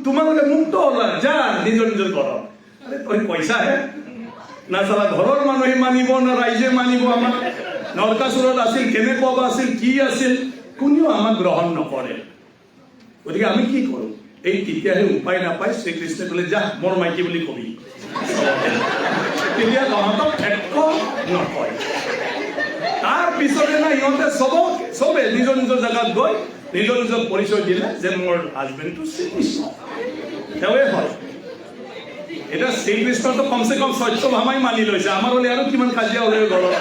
তোমালোকে মুক্ত হলা, যা নিজৰ নিজৰ ঘৰত। আৰে তই পইচাহে না, চালা ঘৰৰ মানুহে মানিব না ৰাইজে মানিব আমাক? নৰকাসুৰত আছিল, কেনেকুৱা আছিল, কি আছিল, কোনেও আমাক গ্ৰহণ নকৰে। গতিকে আমি কি কৰো? এই তেতিয়াহে উপায় নাপায় শ্ৰীকৃষ্ণই ক'লে, যা মোৰ মাইকী বুলি কবি। তেতিয়া তহঁতক একো নকয়। তাৰ পিছতে না ইহঁতে চবে নিজৰ নিজৰ জেগাত গৈ নিজৰ নিজৰ পৰিচয় দিলে যে মোৰ হাজবেণ্ডটো শ্ৰীকৃষ্ণ, তেওঁৱে হয়। এতিয়া শ্ৰীকৃষ্ণটো কমচে কম সত্যভামাই মানি লৈছে, আমাৰ হ'লে আৰু কিমান কাজিয়া হ'লে ঘৰত।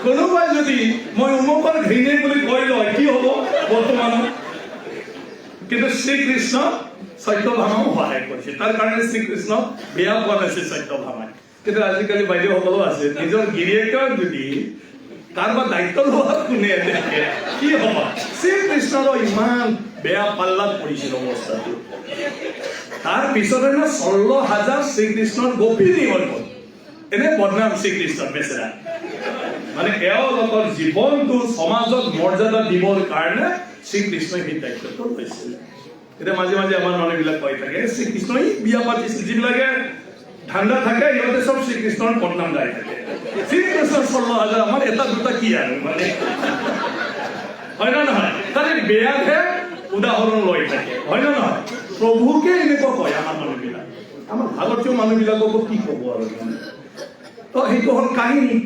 কোনোবাই যদি মই উমুকৰ ঘৈণীয়েক বুলি কৈ লয়, কি হ'ব বৰ্তমানত? কিন্তু শ্ৰীকৃষ্ণ সত্যভামাও সহায় কৰিছে, তাৰ কাৰণে শ্ৰীকৃষ্ণ বেয়া পোৱা নাছিল সত্যভামাই। কিন্তু আজিকালি বাইদেউসকলো আছে, নিজৰ গিৰিয়েকৰ যদি কাৰোবাৰ দায়িত্ব লোৱা কোনে দেখে, কি হ'ব? শ্ৰীকৃষ্ণৰো ইমান বেয়া পাল্লাত পৰিছিল অৱস্থাটো। তাৰ পিছতে না 16,000 শ্ৰীকৃষ্ণৰ গোপিনী হৈ গ'ল। এনে বদনাম শ্ৰীকৃষ্ণৰ বেচেৰা, মানে এওঁলোকৰ জীৱনটো সমাজত মৰ্যাদা দিবৰ কাৰণে শ্ৰীকৃষ্ণই সেই দায়িত্বটো লৈছিল। এতিয়া মাজে মাজে আমাৰ মানুহবিলাক কৈ থাকে, শ্ৰীকৃষ্ণই বিয়া পাতিছিল, যিবিলাকে ঠাণ্ডা থাকে ইহঁতে চব শ্ৰীকৃষ্ণৰ বদনাম গাই থাকে শ্ৰীকৃষ্ণ 16,000 আমাৰ এটা দুটা কি আৰু মানে হয় না নহয় তাৰে বেয়াহে উদাহৰণ লৈ থাকে হয় না নহয় প্ৰভুকে এনেকুৱা কয় আমাৰ মানুহবিলাক আমাৰ ভাৰতীয় মানুহবিলাককো কি ক'ব আৰু তো সেইটো হ'ল কাহিনী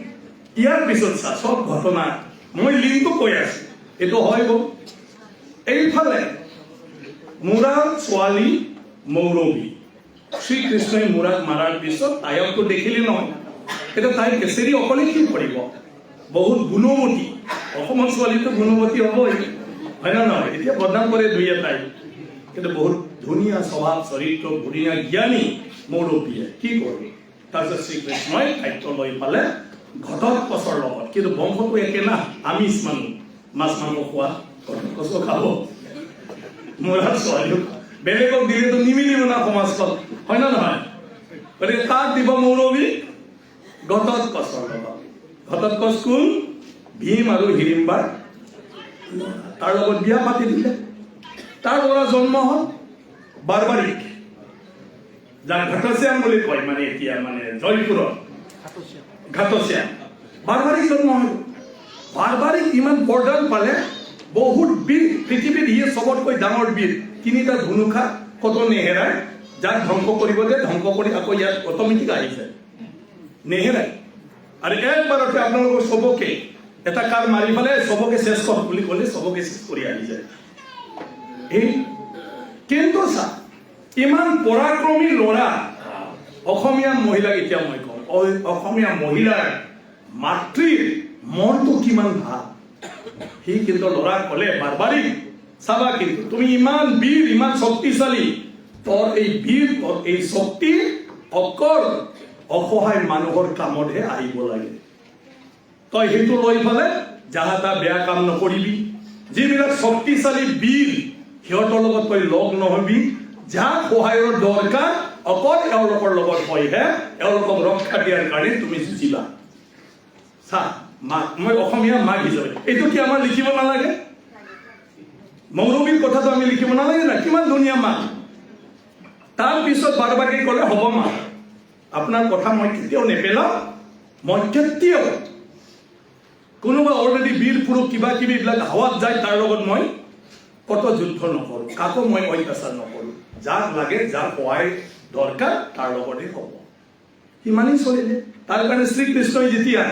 ইয়াৰ পিছত চা চব ঘটনা মই লিংকটো কৈ আছো এইটো হয় গ'ল এইফালে মুৰাৰ ছোৱালী মৌৰৱী শ্ৰীকৃষ্ণই মুৰাক মাৰাৰ পিছত তাইকতো দেখিলে নহয় এতিয়া তাই কেচেৰি অকলে কি কৰিব বহুত গুণৱতী অসমৰ ছোৱালীটো গুণৱতী হ'বই হয় না নহয় এতিয়া বদনাম কৰে দুই এটাই কিন্তু বহুত ধুনীয়া স্বভাৱ চৰিত্ৰ ধুনীয়া জ্ঞানী মৌৰৱীয়ে কি কৰে তাৰপিছত শ্ৰীকৃষ্ণই খাদ্য লৈ পালে ঘটোৎকচৰ লগত কিন্তু বংশটো একে না আমিষ মানুহ মাছ মাংস খোৱা ঘটোৎকচ খাব মুৰাৰ ছোৱালী বেলেগক দিলেতো নিমিলিব না সমাজখন হয় না নহয় গতিকে কাক দিব মৌৰৱী ঘটোৎকচৰ লগত ঘটোৎকচ কোন ভীম আৰু হিড়িম্বাৰ তাৰ লগত বিয়া পাতি দিলে তাৰ ল'ৰা জন্ম হ'ল বাৰ্বাৰিক যাক ঘাটশ্যাম বুলি কয় মানে এতিয়া মানে জয়পুৰত ঘাটশ্যাম বাৰ্বাৰিক জন্ম হ'ল বাৰ্বাৰিক ইমান বৰদান পালে বহুত বীৰ পৃথিৱীৰ ইয়ে চবতকৈ ডাঙৰ বীৰ তিনিটা ধনুখা কত নেহেৰাই যাক ধ্বংস কৰিব দে ধ্বংস কৰি আকৌ ইয়াত অট'মেটিক আহিছে নেহেৰাই আৰু একবাৰতে আপোনালোকৰ চবকে এটা কাৰ মাৰি পেলাই চবকে শেষ কৰ বুলি ক'লে চবকে শেষ কৰি আহি যায় এই কিন্তু চা ইমান পৰাক্ৰমী ল'ৰা অসমীয়া মহিলাক এতিয়া মই কওঁ অসমীয়া মহিলাৰ মাতৃৰ মনটো কিমান ভাল সি কিন্তু ল'ৰা ক'লে বাৰ্বাৰিক চাবা কিন্তু তুমি ইমান বীৰ ইমান শক্তিশালী তোৰ এই বীৰ তোৰ এই শক্তি অকল অসহায় মানুহৰ কামতহে আহিব লাগে তই সেইটো লৈ পেলে যাহা তা বেয়া কাম নকৰিবি যিবিলাক শক্তিশালী বীৰ সিহঁতৰ লগত তই লগ নহবি যাক সহায়ৰ দৰকাৰ অকল এওঁলোকৰ লগত হয়হে এওঁলোকক ৰক্ষা দিয়াৰ কাৰণে তুমি যুঁজিবা চা মই অসমীয়া মাক হিচাপে এইটো কি আমাৰ লিখিব নালাগে মৌৰৱীৰ কথাটো আমি লিখিব নালাগে না কিমান ধুনীয়া মা তাৰ পিছত বাৰবাৰীয়ে ক'লে হ'ব মা আপোনাৰ কথা মই কেতিয়াও নেপেলাওঁ মই কেতিয়াও কোনোবা অলৰেডি বীৰ পুৰুষ কিবা কিবি এইবিলাক হাৱাত যায় তাৰ লগত মই কত যুদ্ধ নকৰোঁ কাকো মই অত্যাচাৰ নকৰোঁ যাক লাগে যাৰ সহায় দৰকাৰ তাৰ লগতে হ'ব সিমানেই চলিলে তাৰ কাৰণে শ্ৰীকৃষ্ণই যেতিয়া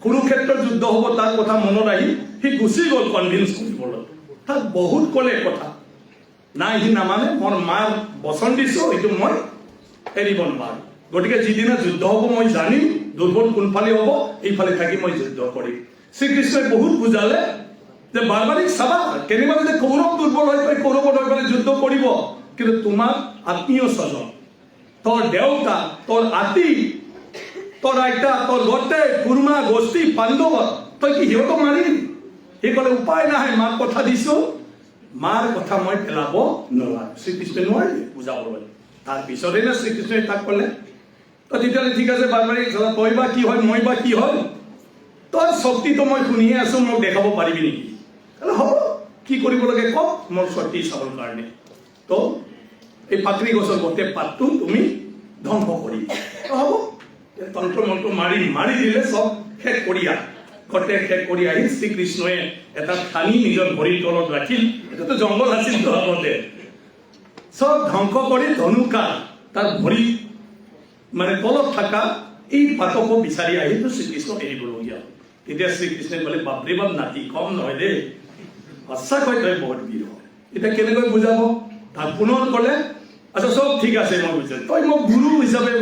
কুৰুক্ষেত্ৰৰ যুদ্ধ হ'ব তাৰ কথা মনত আহি সি গুচি গ'ল কনভিন্স কৰিবলৈ তাক বহুত ক'লে কথা নাই সি নামানে মোৰ মাৰ বচন দিছোঁ এইটো মই এৰিব নোৱাৰোঁ গতিকে যিদিনা যুদ্ধ হ'ব মই জানিম দুৰ্বল কোনফালে হ'ব এইফালে থাকি মই যুদ্ধ কৰিম শ্ৰীকৃষ্ণই বহুত বুজালে যে বাৰ্বাৰিক চাবা কেনেবা যদি কৌৰৱ দুৰ্বল হৈ তই কৌৰৱত হৈ পেলাই যুদ্ধ কৰিব কিন্তু তোমাৰ আত্মীয় স্বজন তোৰ দেউতা তোৰ আতি তোৰ আইতা তোৰ গোটেই কুৰ্মা গোষ্ঠী পাণ্ডৱ তই কি সিহঁতক মাৰিম সি ক'লে উপায় নাই মাক কথা দিছোঁ মাৰ কথা মই পেলাব নোৱাৰোঁ শ্ৰীকৃষ্ণই নোৱাৰিলে বুজাবলৈ তাৰ পিছতে না শ্ৰীকৃষ্ণই তাক ক'লে তই তেতিয়াহ'লে ঠিক আছে বাৰ্বাৰিক তই বা কি হয় মই বা কি হয় তোৰ শক্তিটো মই শুনিয়ে আছোঁ মোক দেখাব পাৰিবি নেকি হ'ব কি কৰিব লাগে কওক মোৰ শক্তি চাবৰ কাৰণে তো এই পাকৰি গছৰ গোটেই পাতটো তুমি ধ্বংস কৰি হ'ব তন্ত্ৰ মন্ত্ৰ মাৰি দিলে চব শেষ কৰি আহ গোটেই শেষ কৰি আহি শ্ৰীকৃষ্ণই এটা ঠানি নিজৰ ভৰিৰ তলত ৰাখিল এটাতো জংঘল আছিল তো আগতে চব ধ্বংস কৰি ধনুকা তাৰ ভৰি মানে তলত থকা এই পাতকো বিচাৰি আহিতো শ্ৰীকৃষ্ণক এৰিবলগীয়া তেতিয়া শ্ৰীকৃষ্ণই ক'লে বাপৰে বাপ নাতি কম নহয় দেই সঁচাকৈ তই বহুত বীৰ হয় এতিয়া কেনেকৈ বুজাব তাক পুনৰ ক'লে আচ্ছা চব ঠিক আছে মই বুজিছোঁ তই মোক গুৰু হিচাপে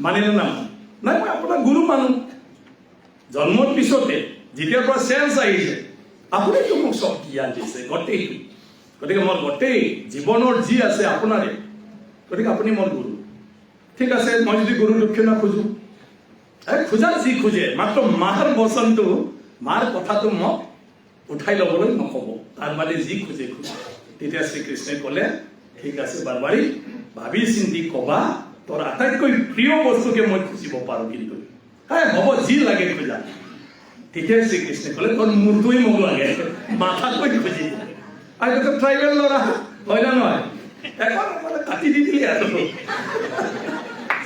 মানিলে নামানো নাই মই আপোনাৰ গুৰু মানো জন্মৰ পিছতে যেতিয়াৰ পৰা চেঞ্জ আহিছে আপুনিতো মোক চব জ্ঞান দিছে গোটেইটো গতিকে মোৰ গোটেই জীৱনৰ যি আছে আপোনাৰে গতিকে আপুনি মোৰ গুৰু ঠিক আছে মই যদি গুৰু দক্ষিণা খোজোঁ খোজা যি খোজে মাত্ৰ মাৰ বচনটো মাৰ কথাটো মোক উঠাই ল'বলৈ নক'ব তাৰ বাদে যি খোজে তেতিয়া শ্ৰীকৃষ্ণই ক'লে ঠিক আছে বাৰ্বাৰিক ভাবি চিন্তি ক'বা তোৰ আটাইতকৈ প্ৰিয় বস্তুকে মই খুজিব পাৰোঁ কিন্তু হ'ব যি লাগে খোজা তেতিয়া শ্ৰীকৃষ্ণই ক'লে তোৰ মূৰটোৱে মোক লাগে মাথাতকৈ খুজি আৰু এইটো ট্ৰাইবেল ল'ৰা হয় না নহয় এখন কাটি দি দিলে আৰু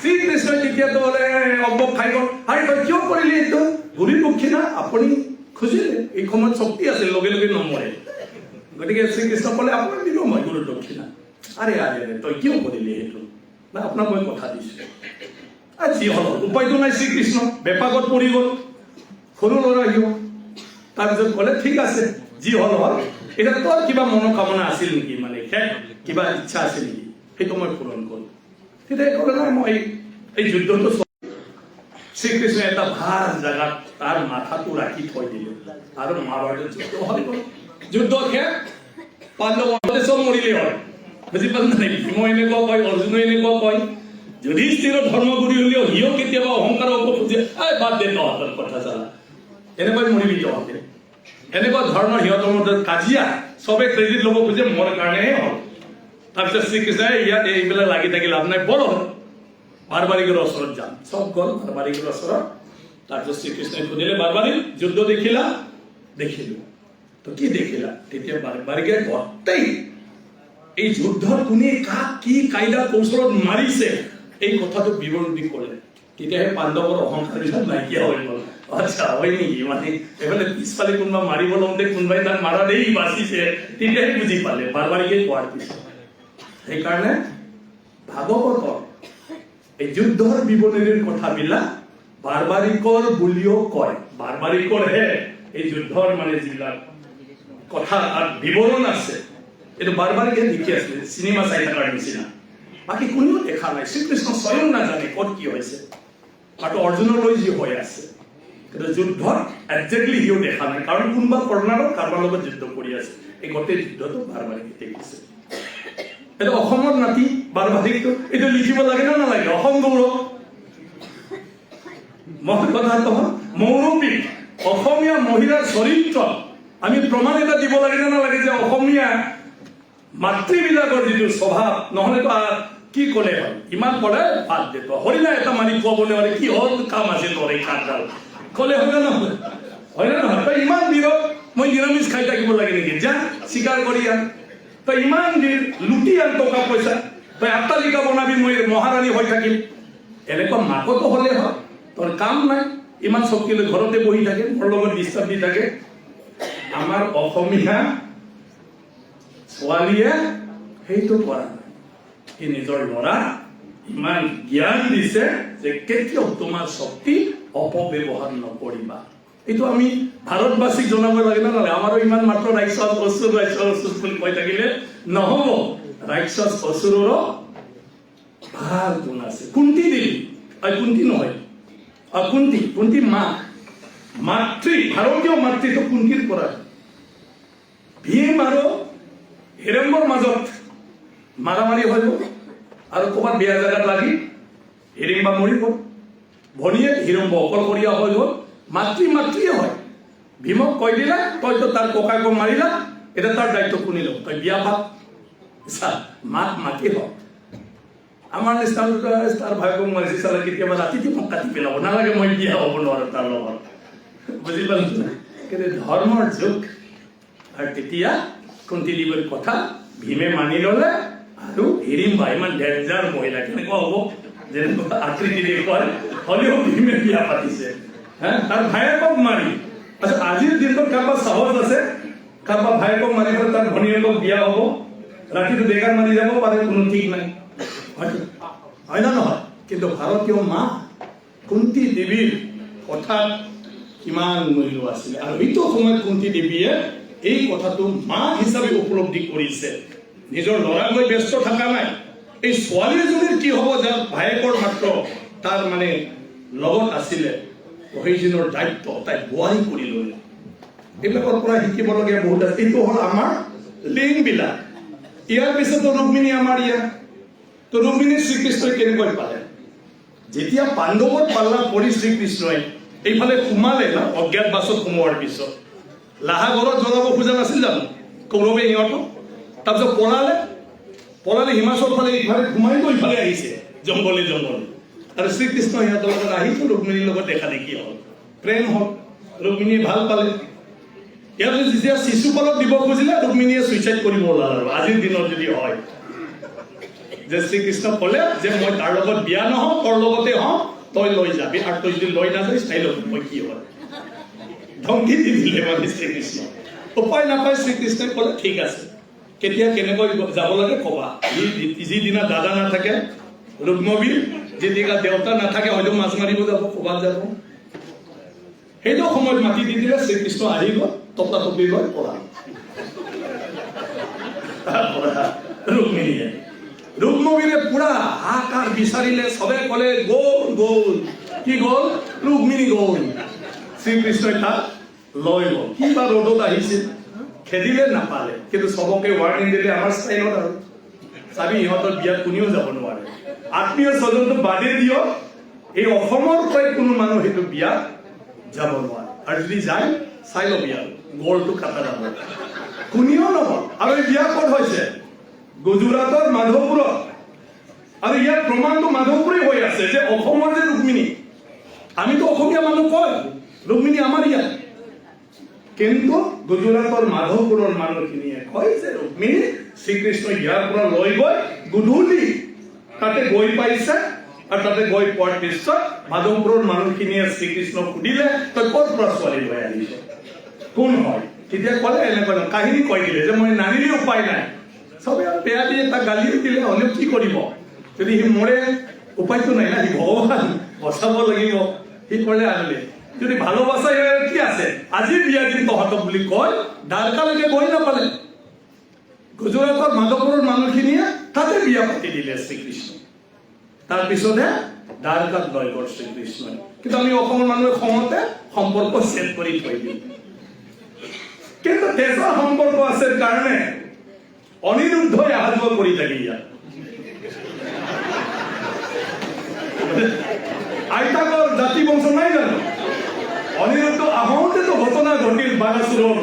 শ্ৰীকৃষ্ণই তেতিয়াতো বোলে অম্বক খাই গ'ল আৰু তই কিয় কৰিলি এইটো গুৰি দক্ষিণা আপুনি খুজিলে এই সময়ত শক্তি আছিল লগে লগে নমৰে গতিকে শ্ৰীকৃষ্ণ ক'লে আপোনাক দিলো মই গুৰু দক্ষিণা আৰে আৰে তই কিয় কৰিলি সেইটো না আপোনাক মই কথা দিছো আজি হ'ল উপায়টো নাই শ্ৰীকৃষ্ণ বেপাকত পৰি গ'ল সৰু ল'ৰা আহিব তাৰপিছত ক'লে ঠিক আছে যি হ'ল হ'ল এতিয়া তোৰ কিবা মনোকামনা আছিল নেকি মানে কিবা ইচ্ছা আছিল নেকি সেইটো মই পূৰণ কৰোঁ তেতিয়া ক'লে নাই মই এই যুদ্ধটো শ্ৰীকৃষ্ণ এটা ভাল জাগাত তাৰ মাথাটো ৰাখি থৈ দিলে আৰু মহাভাৰতৰ যুদ্ধ হৈ গ'ল যুদ্ধ শেষ পাণ্ডৱসকলে চব মৰিলে হয় বুজি পালে নাই ভীম এনেকুৱা কয় অৰ্জুন এনেকুৱা কয় যুধিষ্ঠিৰৰ ধৰ্মগুৰি হ'লেও সিও কেতিয়াবা অহংকাৰৰ ওপৰত খুজে বাদ দে তহঁতৰ কথা চালা এনেকৈ মৰিবি তহঁতে এনেকুৱা ধৰণৰ সিহঁতৰ মাজত কাজিয়া চবে ক্ৰেডিট ল'ব খোজে মোৰ কাৰণেহে হ'ল তাৰপিছত শ্ৰীকৃষ্ণই ইয়াত এইবিলাক লাগি থাকি লাভ নাই বল বাৰবাৰিকৰ ওচৰত যাম চব গ'ল বাৰবাৰিকৰ ওচৰত তাৰপিছত শ্ৰীকৃষ্ণই সুধিলে বাৰবাৰিক যুদ্ধ দেখিলা দেখিলো তো কি দেখিলা তেতিয়া বাৰবাৰিকে গোটেই এই যুদ্ধৰ কোনে কাক কি কায়দা কৌশলত মাৰিছে এই কথাটো বিৱৰণ দি ক'লে তেতিয়াহে পাণ্ডৱৰ অহংকাৰ নাইকিয়া হৈ গ'ল আচ্ছা হয় নেকি মানে এইফালে পিছফালে কোনোবা মাৰিব লওঁতে কোনোবাই তাক মাৰা দেই বাচিছে তেতিয়াহে বুজি পালে বাৰবাৰিকে কোৱাৰ পিছত সেইকাৰণে ভাগৱতৰ এই যুদ্ধৰ বিৱৰণীৰ কথাবিলাক বাৰবাৰিকৰ বুলিও কয় বাৰবাৰিকৰহে এই যুদ্ধৰ মানে যিবিলাক কথা আৰু বিৱৰণ আছে এইটো বাৰবাৰিকে লিখি আছিলে চিনেমা চাই থকাৰ নিচিনা বাকী কোনেও দেখা নাই শ্ৰীকৃষ্ণ স্বয়ং নাজানে ক'ত কি হৈছে আৰু অৰ্জুনলৈ যি হৈ আছে কিন্তু যুদ্ধত একজেক্টলি সিও দেখা নাই কাৰণ কোনোবা কৰ্ণাৰত কাৰোবাৰ লগত যুদ্ধ কৰি আছে এই গোটেই যুদ্ধটো বাৰবাৰিকে দেখিছে এইটো অসমৰ নাতি বাৰবাৰিকটো এইটো লিখিব লাগে না নালাগে অসম গৌৰৱ মই কথাটো মৌৰবী অসমীয়া মহিলাৰ চৰিত্ৰ আমি প্ৰমাণ এটা দিব লাগে না নালাগে যে অসমীয়া মাতৃবিলাকৰ যিটো স্বভাৱ নহ'লেতো কি ক'লে হয় ইমান পৰে বাদ দে হৰিণা এটা মাৰি খুৱাবলৈ হ'লে কি হ'ল কাম আছে তোৰ এই কামডাল ক'লে হয় না নহয় হয় না নহয় তই ইমান দিনত মই নিৰামিষ খাই থাকিব লাগে নেকি যা স্বীকাৰ কৰি আন তই ইমান দিন লুটি আন টকা পইচা তই অট্টালিকা বনাবি মই মহাৰাণী হৈ থাকিম এনেকুৱা মাকতো হ'লে হয় তোৰ কাম নাই ইমান শক্তি লৈ ঘৰতে বহি থাকে মোৰ লগত ডিষ্টাৰ্ব দি থাকে আমাৰ অসমীয়া ছোৱালীয়ে সেইটো কৰা নাই সি নিজৰ ল'ৰা ইমান জ্ঞান দিছে যে কেতিয়াও তোমাৰ শক্তি অপব্যৱহাৰ নকৰিবা এইটো আমি ভাৰতবাসীক জনাব লাগে না নালাগে আমাৰো ইমান মাত্ৰ ৰাক্ষস অসুৰ বুলি কৈ থাকিলে নহ'ব ৰাক্ষস অসুৰৰো ভাল গুণ আছে কুন্তি দেৱী কুন্তি নহয় কুন্তি মা মাতৃ ভাৰতীয় মাতৃটো কুন্তিৰ পৰা ভীম আৰু হিৰম্বৰ মাজত মাৰামাৰি হৈ গ'ল আৰু ক'ৰবাত বেয়া জেগাত লাগি হিৰিম্বা মৰি গ'ল ভনীয়ে হিৰম্ব অকলশৰীয়া হৈ গ'ল মাতৃয়ে হয় ভীমক কৈ দিলে তইতো তাৰ ককায়েকক মাৰিলা এতিয়া তাৰ দায়িত্ব শুনি ল তই বিয়া পাত মাক মাতি হওক আমাৰ নিচিনা তাৰ ভায়েকক মাৰিছে চালে কেতিয়াবা ৰাতিতে মোক কাটি পেলাব নালাগে মই বিয়া হ'ব নোৱাৰো তাৰ লগত বুজি পালো কিন্তু ধৰ্মৰ যুগ আৰু তেতিয়া কুন্তি দেৱীৰ কথা ভীমে মানি ল'লে আৰু হিৰিম্বা ইমান ডেঞ্জাৰ মহিলা কেনেকুৱা হ'ব যেনেকুৱা আকৃতি দেখুৱাই হ'লেও ভীমে বিয়া পাতিছে তাৰ ভায়েকক মাৰি আচ্ছা আজিৰ দিনটোত কাৰোবাৰ সাহস আছে কাৰোবাৰ ভায়েকক মাৰি পেলাই তাৰ ভনীয়েকক বিয়া হ'ব ৰাতিটো বেগাৰ মাৰি যাব পাৰে কোনো ঠিক নাই হয় না নহয় কিন্তু ভাৰতীয় মা কুন্তি দেৱীৰ কথাত কিমান মূল্য আছিলে আৰু এইটো সময়ত কুন্তি দেৱীয়ে এই কথাটো মা হিচাপে উপলব্ধি কৰিছে নিজৰ ল'ৰাক লৈ ব্যস্ত থকা নাই এই ছোৱালী এজনীৰ কি হ'ব যাৰ ভায়েকৰ মাত্ৰ তাৰ মানে লগত আছিলে সেইজনৰ দায়িত্ব তাই বোৱাৰী কৰি ল'লে এইবিলাকৰ পৰা শিকিবলগীয়া বহুত আছে এইটো হ'ল আমাৰ লিংকবিলাক ইয়াৰ পিছতো ৰুক্মিণী আমাৰ ইয়াত তো ৰুক্মিণী শ্ৰীকৃষ্ণই কেনেকৈ পালে যেতিয়া পাণ্ডৱৰ পাল্লা পৰি শ্ৰীকৃষ্ণই এইফালে সোমালে না অজ্ঞাত বাছত সোমোৱাৰ পিছত লাহা ঘৰত জ্বলাব খোজা নাছিল জানো কৌৰৱে সিহঁতক তাৰপিছত পলালে হিমাচল ফালে ইফালে সোমাই গৈ ইফালে আহিছে জংঘলে আৰু শ্ৰীকৃষ্ণ সিহঁতৰ লগত আহিতো ৰুক্মিণীৰ লগত দেখা দেখি হ'ল প্ৰেম হ'ল ৰুক্মিণীয়ে ভাল পালে ইয়াতে যেতিয়া শিশুপালক দিব খুজিলে ৰুক্মিণীয়ে চুইচাইড কৰিব ওলাল আৰু আজিৰ দিনত যদি হয় যে শ্ৰীকৃষ্ণ ক'লে যে মই তাৰ লগত বিয়া নহওঁ, তোৰ লগতে হওঁ, তই লৈ যাবি, আৰু তই যদি লৈ নাযায় চাই ল'বি মই কি হয়। ধমকি দি দিলে মানে শ্ৰীকৃষ্ণ। উপায় নাপায় শ্ৰীকৃষ্ণই ক'লে ঠিক আছে, কেতিয়া কেনেকৈ যাব লাগে ক'বা। যিদিনা দাদা নাথাকে ৰুক্মবীৰ, যিদিনা দেউতা নাথাকে হয়তো মাছ মাৰিব যাব, ক'বাত যাব, সেইটো সময়ত মাতি দি দিলে। শ্ৰীকৃষ্ণ আহি গ'ল, টপা টপি লৈ পঢ়া। ৰুক্মবীৰে পুৰা হাহাকাৰ বিচাৰিলে, চবে ক'লে গ'ল গ'ল, কি গ'ল? ৰুক্মিণী গ'ল। শ্ৰীকৃষ্ণই তাক লৈ গ'ল। কিবা ৰ'দত আহিছিল, খেদিলে নাপালে, কিন্তু চবকে ৱাৰ্ণিং দিলে আমাৰ ষ্টাইলত আৰু চাবি ইহঁতৰ বিয়াত কোনেও যাব নোৱাৰে। আত্মীয় স্বজনটো বাদে দিয়ক, এই অসমৰ পৰা কোনো মানুহ সেইটো বিয়াত যাব নোৱাৰে, আৰু যদি যায় চাই ল'বি আৰু গড়টো কাটা যাব, কোনেও নহ'ল। আৰু এই বিয়া ক'ত হৈছে? গুজৰাটৰ মাধৱপুৰত। আৰু ইয়াৰ প্ৰমাণটো মাধৱপুৰে হৈ আছে যে অসমৰ যে ৰুক্মিণী, আমিতো অসমীয়া মানুহ কয় ৰুক্মিণী আমাৰ ইয়াত, কিন্তু গুজৰাটৰ মাধৱপুৰৰ মানুহখিনিয়ে কয় যে ৰুক্মিণী শ্ৰীকৃষ্ণ ইয়াৰ পৰা লৈ গৈ গধূলি তাতে গৈ পাইছে, আৰু তাতে গৈ পোৱাৰ পিছত মাধৱপুৰৰ মানুহখিনিয়ে শ্ৰীকৃষ্ণক সুধিলে তই ক'ৰ পৰা ছোৱালী লৈ আহিছ, কোন হয়? তেতিয়া ক'লে এনেকৈ কাহিনী কৈ দিলে যে মই নানিলে উপায় নাই। চবে আৰু বেয়া দিয়ে তাক গালিও দিলে, হ'লেও কি কৰিব, যদি সি মৰে উপায়টো নাই না, সি ভগৱান বচাব লাগিব, সি ক'লে আনিলে। যদি ভালোবাসা কি আছে, আজিৰ বিয়া দিন তহঁতক বুলি কয়, দ্বাৰকালৈকে গৈ নাপালে। গুজৰাটৰ মাধৱপুৰৰ মানুহখিনিয়ে তাতে বিয়া পাতি দিলে শ্ৰীকৃষ্ণ। তাৰপিছতহে দ্বাৰকাত লৈ গ'ল শ্ৰীকৃষ্ণই। কিন্তু আমি অসমৰ মানুহে খঙতে সম্পৰ্ক ছেদ কৰি থৈ দিওঁ। কিন্তু তেজৰ সম্পৰ্ক আছে কাৰণে অনিৰুদ্ধই অহা যোৱা কৰি থাকে ইয়াত। আইতাকৰ জাতি বংশ নাই জানো? অনিৰুদ্ধ আহোঁতেতো ঘটনা ঘটিল বানাসুৰৰ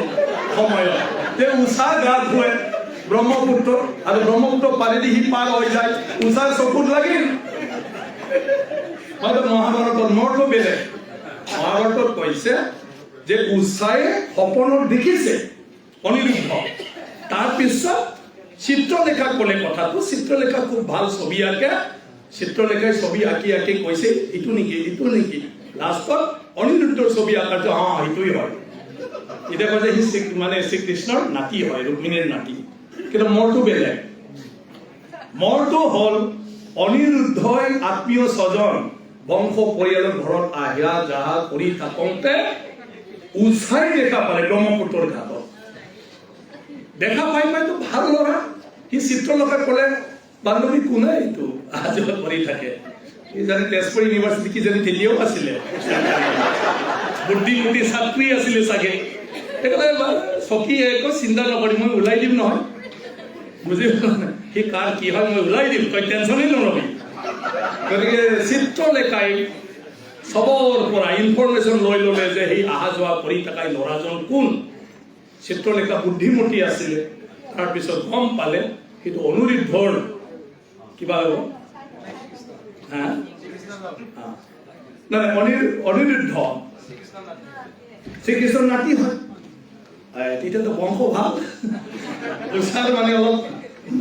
সময়ত, যে উষা গা ধুৱে ব্ৰহ্মপুত্ৰ, আৰু ব্ৰহ্মপুত্ৰ পাৰেদি সি পাৰ হৈ যায়, উষাৰ চকুত লাগিল। হয়তো মহাভাৰতৰ মৰটো বেলেগ। মহাভাৰতত কৈছে যে উষাই সপোনত দেখিছে অনিৰুদ্ধ। তাৰপিছত চিত্ৰলেখাক ক'লে কথাটো, চিত্ৰলেখা খুব ভাল ছবি আঁকে, চিত্ৰলেখাই ছবি আঁকি আঁকি কৈছে এইটো নেকি এইটো নেকি, লাষ্টত অনিৰুদ্ধৰ ছবি আঁকাটো সেইটোৱে হয়। এতিয়া কৈছে সি মানে শ্ৰীকৃষ্ণৰ নাতি হয়, ৰুক্মিণীৰ নাতি। কিন্তু মৰটো বেলেগ। মৰটো হ'ল অনিৰুদ্ধই আত্মীয় স্বজন বংশ পৰিয়ালৰ ঘৰত আহিয়া যাহা কৰি থাকোঁতে উষাই দেখা পালে ব্ৰহ্মপুত্ৰৰ ঘাটত। দেখা পাই পাইতো ভাল ল'ৰা, সি চিত্ৰলেখাক ক'লে বান্ধৱী কোনে এইটো অহা যোৱা কৰি থাকে? সি জানে তেজপুৰ ইউনিভাৰ্চিটি কি জানি তেতিয়াও আছিলে, বুদ্ধিমতী ছাত্ৰী আছিলে চাগে। চকী একো চিন্তা নকৰি মই ওলাই দিম নহয়, বুজি সি কাৰ কি হয় মই ওলাই দিম, তই টেনশ্যনেই নলবি। গতিকে চিত্ৰলেখাই চবৰ পৰা ইনফৰমেশ্যন লৈ ল'লে যে সেই অহা যোৱা কৰি থকা ল'ৰাজন কোন। চিত্ৰলেখা বুদ্ধিমতী আছিলে, তাৰপিছত গম পালে সেইটো অনিৰুদ্ধৰ কিবা হ'ব, অনিৰুদ্ধ শ্ৰীকৃষ্ণৰ নাতি হয়। তেতিয়াতো বংশ ভাল, উষাৰ মানে অলপ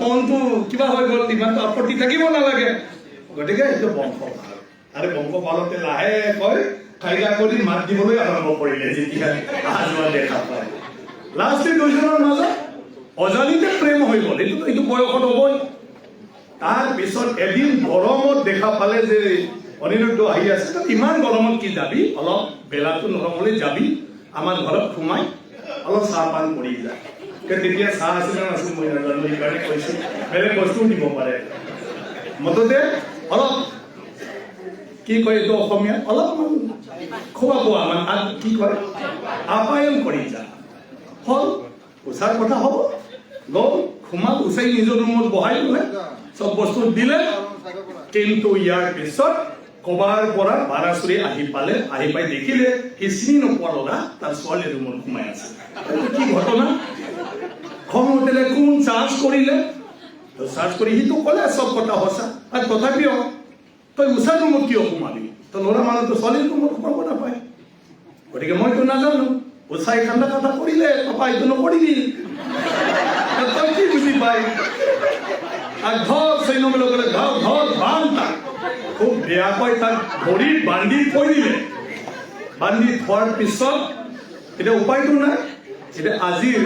মনটো কিবা হৈ গ'ল, ইমানটো আপত্তি থাকিব নালাগে, গতিকে সেইটো বংশ ভাল। আৰু বংশ ভালতে লাহে কয় কাইদা কৰি মাত দিবলৈ আৰম্ভ কৰিলে যেতিয়া অহা যোৱা দেখা পায়। লাষ্ট দুজনৰ মাজত অজানিতে প্ৰেম হৈ গ'ল, এইটো বয়সত হ'বই। তাৰপিছত এদিন গৰমত দেখা পালে যে অনিৰুদ্ধ আহি আছে, তাত ইমান গৰমত কি যাবি, অলপ বেলাটো নৰম হ'লে যাবি আমাৰ ঘৰত সোমাই অলপ চাহ পান কৰি যায়। তেতিয়া চাহ আছিলে নাছিল মই নাজানো, সেইকাৰণে কৈছো বেলেগ বস্তুও দিব পাৰে। মুঠতে অলপ কি কয় এইটো অসমীয়া, অলপমান খোৱা বোৱা মানে কি কয় আপ্যায়ন কৰি যা। হ'ল উষাৰ কথা হ'ব, গ'ল সোমাল, উষাই নিজৰ ৰুমত বহাই ল'লে, চব বস্তু দিলে। কিন্তু ইয়াৰ পিছত কবাৰ পৰা বাৰাচুৰি আহি পালে, আহি পাই দেখিলে সি চিনি নোপোৱা ল'ৰা তাৰ ছোৱালীৰ ৰুমত সোমাই আছে। কি ঘটনা? খং উঠিলে, কোন চাৰ্জ কৰিলে? চাৰ্জ কৰি সিটো ক'লে চব কথা সঁচা, আৰু তথাপিও তই উষাৰ ৰুমত কিয় সোমাবি? তই ল'ৰা মানুহটো ছোৱালীৰ ৰুমত সোমাব নাপায়। গতিকে মইতো নাজানো, উষাই ঠাণ্ডা কথা কৰিলে, পাপা এইটো নকৰিবি, তই কি বুজি পাই? আৰ ধৰ সৈন্য লোক ধৰ ধৰ বান তাক খুব বেয়াকৈ তাক ধৰি বান্ধি থৈ দিলে বান্ধি থোৱাৰ পিছত এতিয়া উপায়টো নাই এতিয়া আজিৰ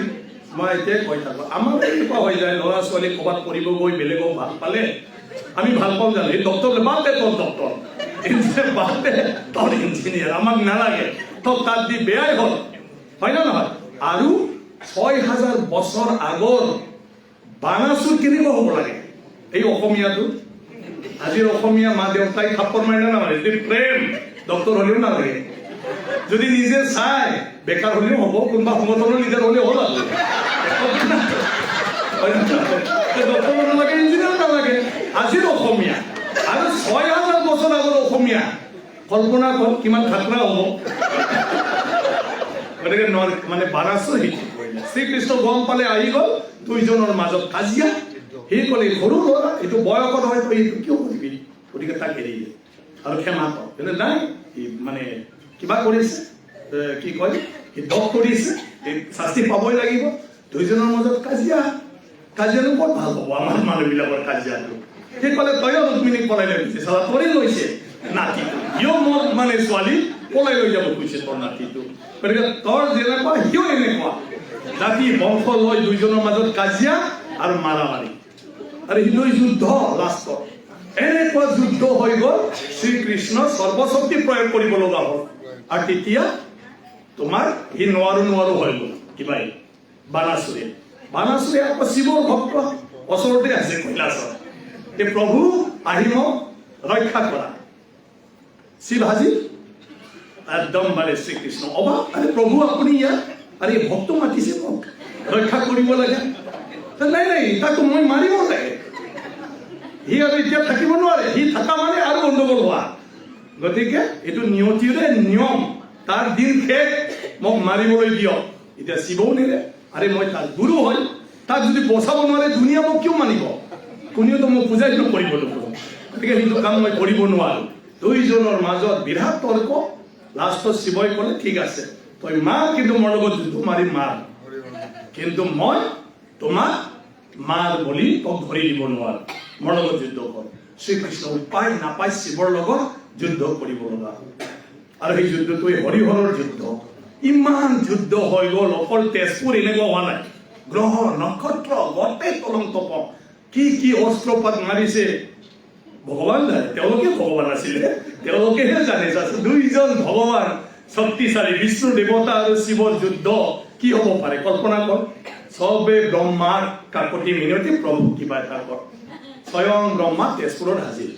মই এতিয়া কৈ থাকো আমাৰ এনেকুৱা হৈ যায় ল'ৰা ছোৱালী ক'ৰবাত পঢ়িব গৈ বেলেগক ভাল পালে আমি ভাল পাওঁ জানো এই ডক্টৰ বাদ দে তোৰ ডক্টৰ ইঞ্জিনিয়াৰ বাদ দে তোৰ ইঞ্জিনিয়াৰ আমাক নালাগে তোৰ তাত দি বেয়াই হ'ল হয় না নহয় আৰু ৬,০০০ বছৰ আগৰ বানাচুৰ কেনেকুৱা হ'ব লাগে এই অসমীয়াটো আজিৰ অসমীয়া মা দেউতাই থাপ্পৰ মাৰে না নামাৰে যদি প্ৰেম ডক্টৰ হ'লেও নালাগে যদি নিজে চাই বেকাৰ হ'লেও হ'ব কোনোবা সংগঠনৰ লিডাৰ হ'লেও হ'ল ডক্টৰ নালাগে ইঞ্জিনিয়াৰ নালাগে আজিৰ অসমীয়া আৰু ৬,০০০ বছৰ আগৰ অসমীয়া কল্পনা কৰ কিমান খাতৰা হ'ব গতিকে মানে বানাচুৰ শিকি কৰিলে শ্ৰীকৃষ্ণ গম পালে আহি গ'ল দুইজনৰ মাজত কাজিয়া সি ক'লে সৰু ল'ৰা এইটো বয়সত হয়তো এইটো কিয় কৰিবি গতিকে তাক এৰিলে আৰু ক্ষমা পাওঁ কিন্তু নাই সি মানে কিবা কৰিছে কি কয় সি দোষ কৰিছে শাস্তি পাবই লাগিব দুইজনৰ মাজত কাজিয়ানো ক'ত ভাল হ'ব আমাৰ মানুহবিলাকৰ কাজিয়াটো সি ক'লে তয়ো ৰুক্মিণীক পলাই লৈ গৈছে চালা তৰি লৈছে নাতিটো সিও মোৰ মানে ছোৱালী পলাই লৈ যাব খুজিছে তোৰ নাতিটো গতিকে তোৰ যেনেকুৱা সিও এনেকুৱা জাতি বংশ লৈ দুইজনৰ মাজত কাজিয়া আৰু মাৰামাৰি আৰু সেইটো যুদ্ধ লাষ্টত এনেকুৱা যুদ্ধ হৈ গ'ল শ্ৰীকৃষ্ণ সৰ্বশক্তি প্ৰয়োগ কৰিব লগা হ'ল আৰু তেতিয়া তোমাৰ সি নোৱাৰো হৈ গ'ল কিবাই বানাচুৰে আকৌ শিৱৰ ভক্ত ওচৰতে আছে কৈলাশত এই প্ৰভু আহি মোক ৰক্ষা কৰা শিৱ হাজিৰ একদম মানে শ্ৰীকৃষ্ণ অবাক আৰে প্ৰভু আপুনি ইয়াত আৰে ভক্ত মাতিছে মোক ৰক্ষা কৰিব লাগে নাই তাকো মই মাৰিব লাগে সি আৰু এতিয়া থাকিব নোৱাৰে সি থকা মানে আৰু গণ্ডগোল হোৱা গতিকে এইটো নিয়তিৰে নিয়ম তাৰ দিন শেষ মোক মাৰিবলৈ দিয়ক এতিয়া শিৱও নেৰে আৰে মই তাৰ গুৰু হয় তাক যদি বচাব নোৱাৰে দুনিয়া মোক কিয় মানিব কোনেওতো মোক পূজাই কৰিব লাগিব গতিকে সেইটো কাম মই কৰিব নোৱাৰো দুইজনৰ মাজত বিৰাট তৰ্ক লাষ্টত শিৱই ক'লে ঠিক আছে তই মাৰ কিন্তু মোৰ লগত যুদ্ধ মাৰি মাৰ কিন্তু মই তোমাক মাৰ বুলি তোক ধৰি দিব নোৱাৰো মোৰ লগত যুদ্ধ কৰ শ্ৰীকৃষ্ণ উপায় নাপাই শিৱৰ লগত যুদ্ধ কৰিব লগা হ'ল আৰু সেই যুদ্ধটো হৰিহৰৰ যুদ্ধ ইমান যুদ্ধ হৈ গ'ল অকল তেজপুৰ এনেকুৱা হোৱা নাই গ্ৰহ নক্ষত্ৰ গোটেই তলং তপক কি অস্ত্ৰপাত মাৰিছে ভগৱান জানে তেওঁলোকে ভগৱান আছিলে তেওঁলোকেহে জানে দুইজন ভগৱান শক্তিশালী বিষ্ণু দেৱতা আৰু শিৱৰ যুদ্ধ কি হ'ব পাৰে কল্পনা কৰ সবে ব্ৰহ্মাৰ কাকতি মিনতি প্ৰভু কিবা এটা কৰ স্বয়ং ব্ৰহ্মা তেজপুৰত হাজিৰ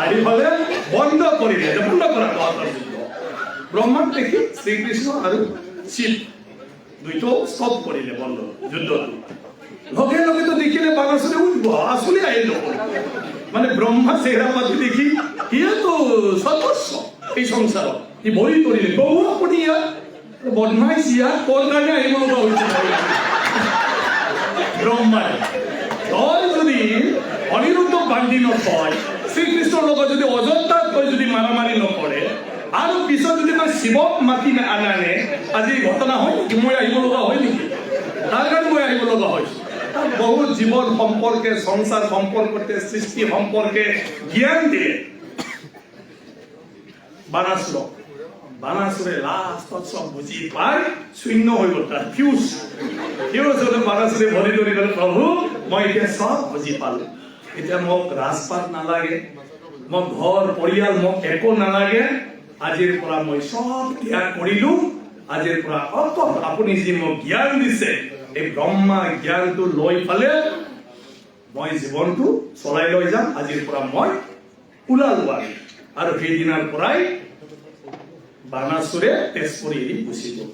আহি হ'লে বন্ধ কৰিলে বন্ধ কৰা তহঁতৰ যুদ্ধ ব্ৰহ্মাক দেখি শ্ৰীকৃষ্ণ আৰু শিৱ দুইটো ষ্টপ কৰিলে বন্ধ যুদ্ধটো লগে লগেতো দেখিলে বানাচুৰে উঠিব আসলে আহিল মানে ব্ৰহ্মা চেহেৰা পাতি দেখি সিয়েতো সৰ্বস্ব এই সংসাৰত সি ভৰি কৰিলে প্ৰভু আপুনি ইয়াত বদমাইছ ইয়াত ক'ৰ কাৰণে আহিব লগা হৈছে ব্ৰহ্মাই তই যদি অনিৰুদ্ধ বান্ধি নথয় শ্ৰীকৃষ্ণৰ লগত যদি অযোধ্যাত তই যদি মাৰামাৰি নকৰে আৰু পিছত যদি তই শিৱক মাতি আনানে আজি ঘটনা হয় নেকি মই আহিব লগা হয় নেকি তাৰ কাৰণে মই আহিব লগা হৈছো বহুত জীৱন সম্পৰ্কে সংসাৰ সম্পৰ্কে সৃষ্টি সম্পৰ্কে জ্ঞান দিয়ে বানাচুৰে লাষ্টত চব বুজি পাই শূন্য হৈ গ'ল তাৰ ফিউজ হলে বানাচুৰে ভৰি ধৰি গ'লে প্ৰভু মই এতিয়া চব বুজি পালো এতিয়া মোক ৰাজপাট নালাগে মোক ঘৰ পৰিয়াল মোক একো নালাগে আজিৰ পৰা মই চব ত্যাগ কৰিলো আজিৰ পৰা অকল আপুনি যি মোক জ্ঞান দিছে এই ব্ৰহ্মা জ্ঞানটো লৈ পালে মই জীৱনটো চলাই লৈ যাম আজিৰ পৰা মই ওলালো আৰু সেইদিনাৰ পৰাই বানাচুৰে তেজপুৰ এৰি গুচি গ'ল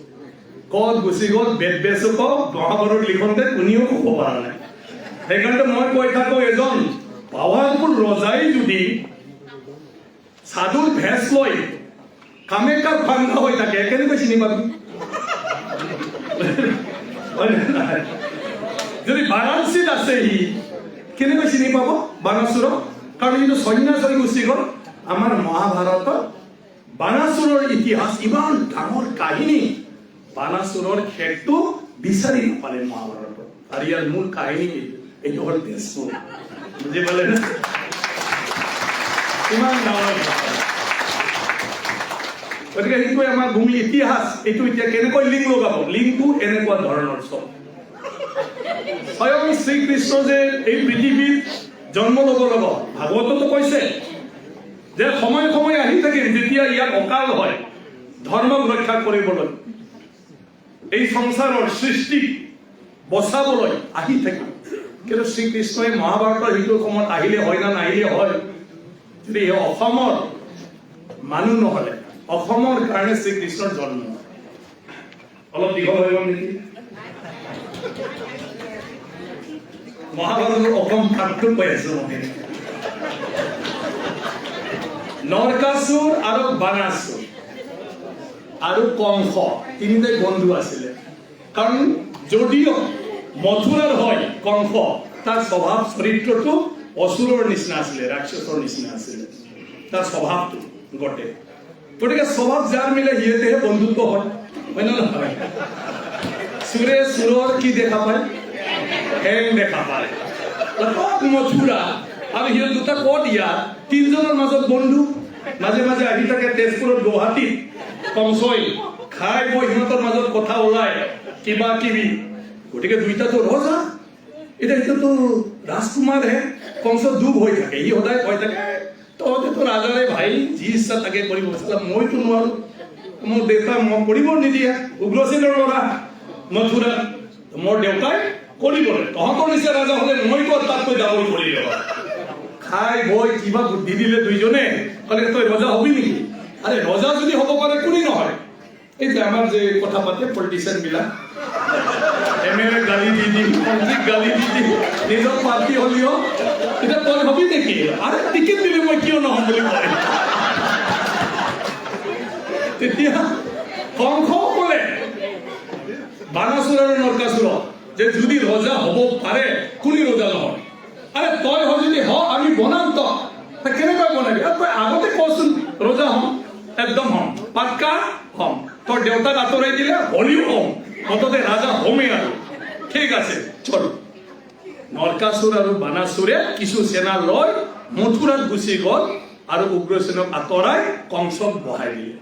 ক'ত গুচি গ'ল বেদ বেচক মহাভাৰত লিখোঁতে কোনেও ক'ব পৰা নাই সেইকাৰণে মই কৈ থাকো এজন পাৱাৰফুল ৰজাই যদি সাধুৰ ভেষ লৈ কামাখ্যাত বান্ধা হৈ থাকে কেনেকৈ চিনি পাবি যদি বাৰাণসীত আছে সি কেনেকৈ চিনি পাব বানাচুৰক কাৰণ কিন্তু সন্ন্যাস হৈ গুচি গ'ল আমাৰ মহাভাৰতত বানাচুৰৰ ইতিহাস ইমান ডাঙৰ কাহিনী বানাচুৰৰ শেষটো বিচাৰি নাপালে মহাভাৰতত। আৰু ইয়াৰ মূল কাহিনী এইটো হ'ল তেজপুৰ। বুজি পালে নে? ইমান ডাঙৰ গতিকে সেইটোৱে আমাৰ ভূমি ইতিহাস। এইটো এতিয়া কেনেকৈ লিংক লগাব? লিংকটো এনেকুৱা ধৰণৰ চব স্বয়ং শ্ৰীকৃষ্ণ যে এই পৃথিৱীত জন্ম ল'ব ল'ব ভাগৱততো কৈছে যে সময় সময় আহি থাকিম যেতিয়া ইয়াক অকাল হয় ধৰ্মক ৰক্ষা কৰিবলৈ, এই সংসাৰৰ সৃষ্টি বচাবলৈ আহি থাকিম। কিন্তু শ্ৰীকৃষ্ণই মহাভাৰতৰ সেইটো সময়ত আহিলে হয় না নাহিলে হয়, যদি অসমৰ মানুহ নহলে অসমৰ কাৰণে শ্ৰীকৃষ্ণৰ জন্ম অলপ দীঘল হৈ গ'ল নেকি? মহাভাৰতৰ অসম ভাগটো কৈ আছো মই। নৰকাসুৰ আৰু বানাসুৰ আৰু কংস তিনিটাই বন্ধু আছিলে। কাৰণ যদিও মথুৰাৰ হয় কংস, তাৰ স্বভাৱ চৰিত্ৰটো অসুৰৰ নিচিনা আছিলে, ৰাক্ষসৰ নিচিনা আছিলে তাৰ স্বভাৱটো গটে। গতিকে স্বভাৱ যাৰ মিলে সিহঁতেহে বন্ধুত্ব হয়, হয় না নহয়? চুৰে চুৰৰ কি দেখা পায়? ঠেং দেখা পায়। মথুৰা আৰু সিহঁত দুটা ক'ত ইয়াত তিনিজনৰ মাজত বন্ধু, মাজে মাজে আহি থাকে তেজপুৰত গুৱাহাটীত কংসই খাই বৈ সিহঁতৰ মাজত কথা ওলাই কিবা কিবি। গতিকে দুইটাতো ৰজা, এতিয়াতো ৰাজকুমাৰ হে। কংস দুখ হৈ থাকে, সি সদায় কৈ থাকে তহঁতেতো ৰাজাৰে ভাই, যি ইচ্ছা তাকে কৰিব, মইতো নোৱাৰো, মোৰ দেউতা মই কৰিব নিদিয়ে। উগ্ৰসেনৰ ল'ৰা মথুৰা, মোৰ দেউতাই কৰিবলৈ, তহঁতৰ নিচিনা ৰাজা হলে মইতো তাতকৈ ডাবল কৰি দিব। খাই বৈ কিবা বুদ্ধি দিলে দুইজনে, ক'লে তই ৰজা হবি নেকি? আৰে ৰজা যদি হ'ব পাৰে কোনে নহয়? এই যে আমাৰ যে কথা পাতে পলিটিচিয়ান বিলাক, এমএলএ গালি দি দি, মন্ত্ৰীক গালি দি দি, নিজৰ পাৰ্টি হলেও এতিয়া তই হবি নেকি? আৰে টিকেট দিলে মই কিয় নহম বুলি কয়। তেতিয়া কংস ক'লে বানাসুৰ আৰু নৰকাসুৰ যে যদি ৰজা হ'ব পাৰে কোনে ৰজা নহয়? আৰে তই যদি হ আমি বনাম, তই কেনেকৈ বনাবি? তই আগতে কচোন ৰজা হম, একদম হম, পাক্কা হম। তোৰ দেউতাক আঁতৰাই দিলে হলিও হম, মুঠতে ৰাজা হমেই আৰু। ঠিক আছে চল। নৰকাসুৰ আৰু বানাসুৰে কিছু সেনা লৈ মথুৰাত গুচি গ'ল আৰু উগ্ৰসেনক আঁতৰাই কংসক বহাই দিলে।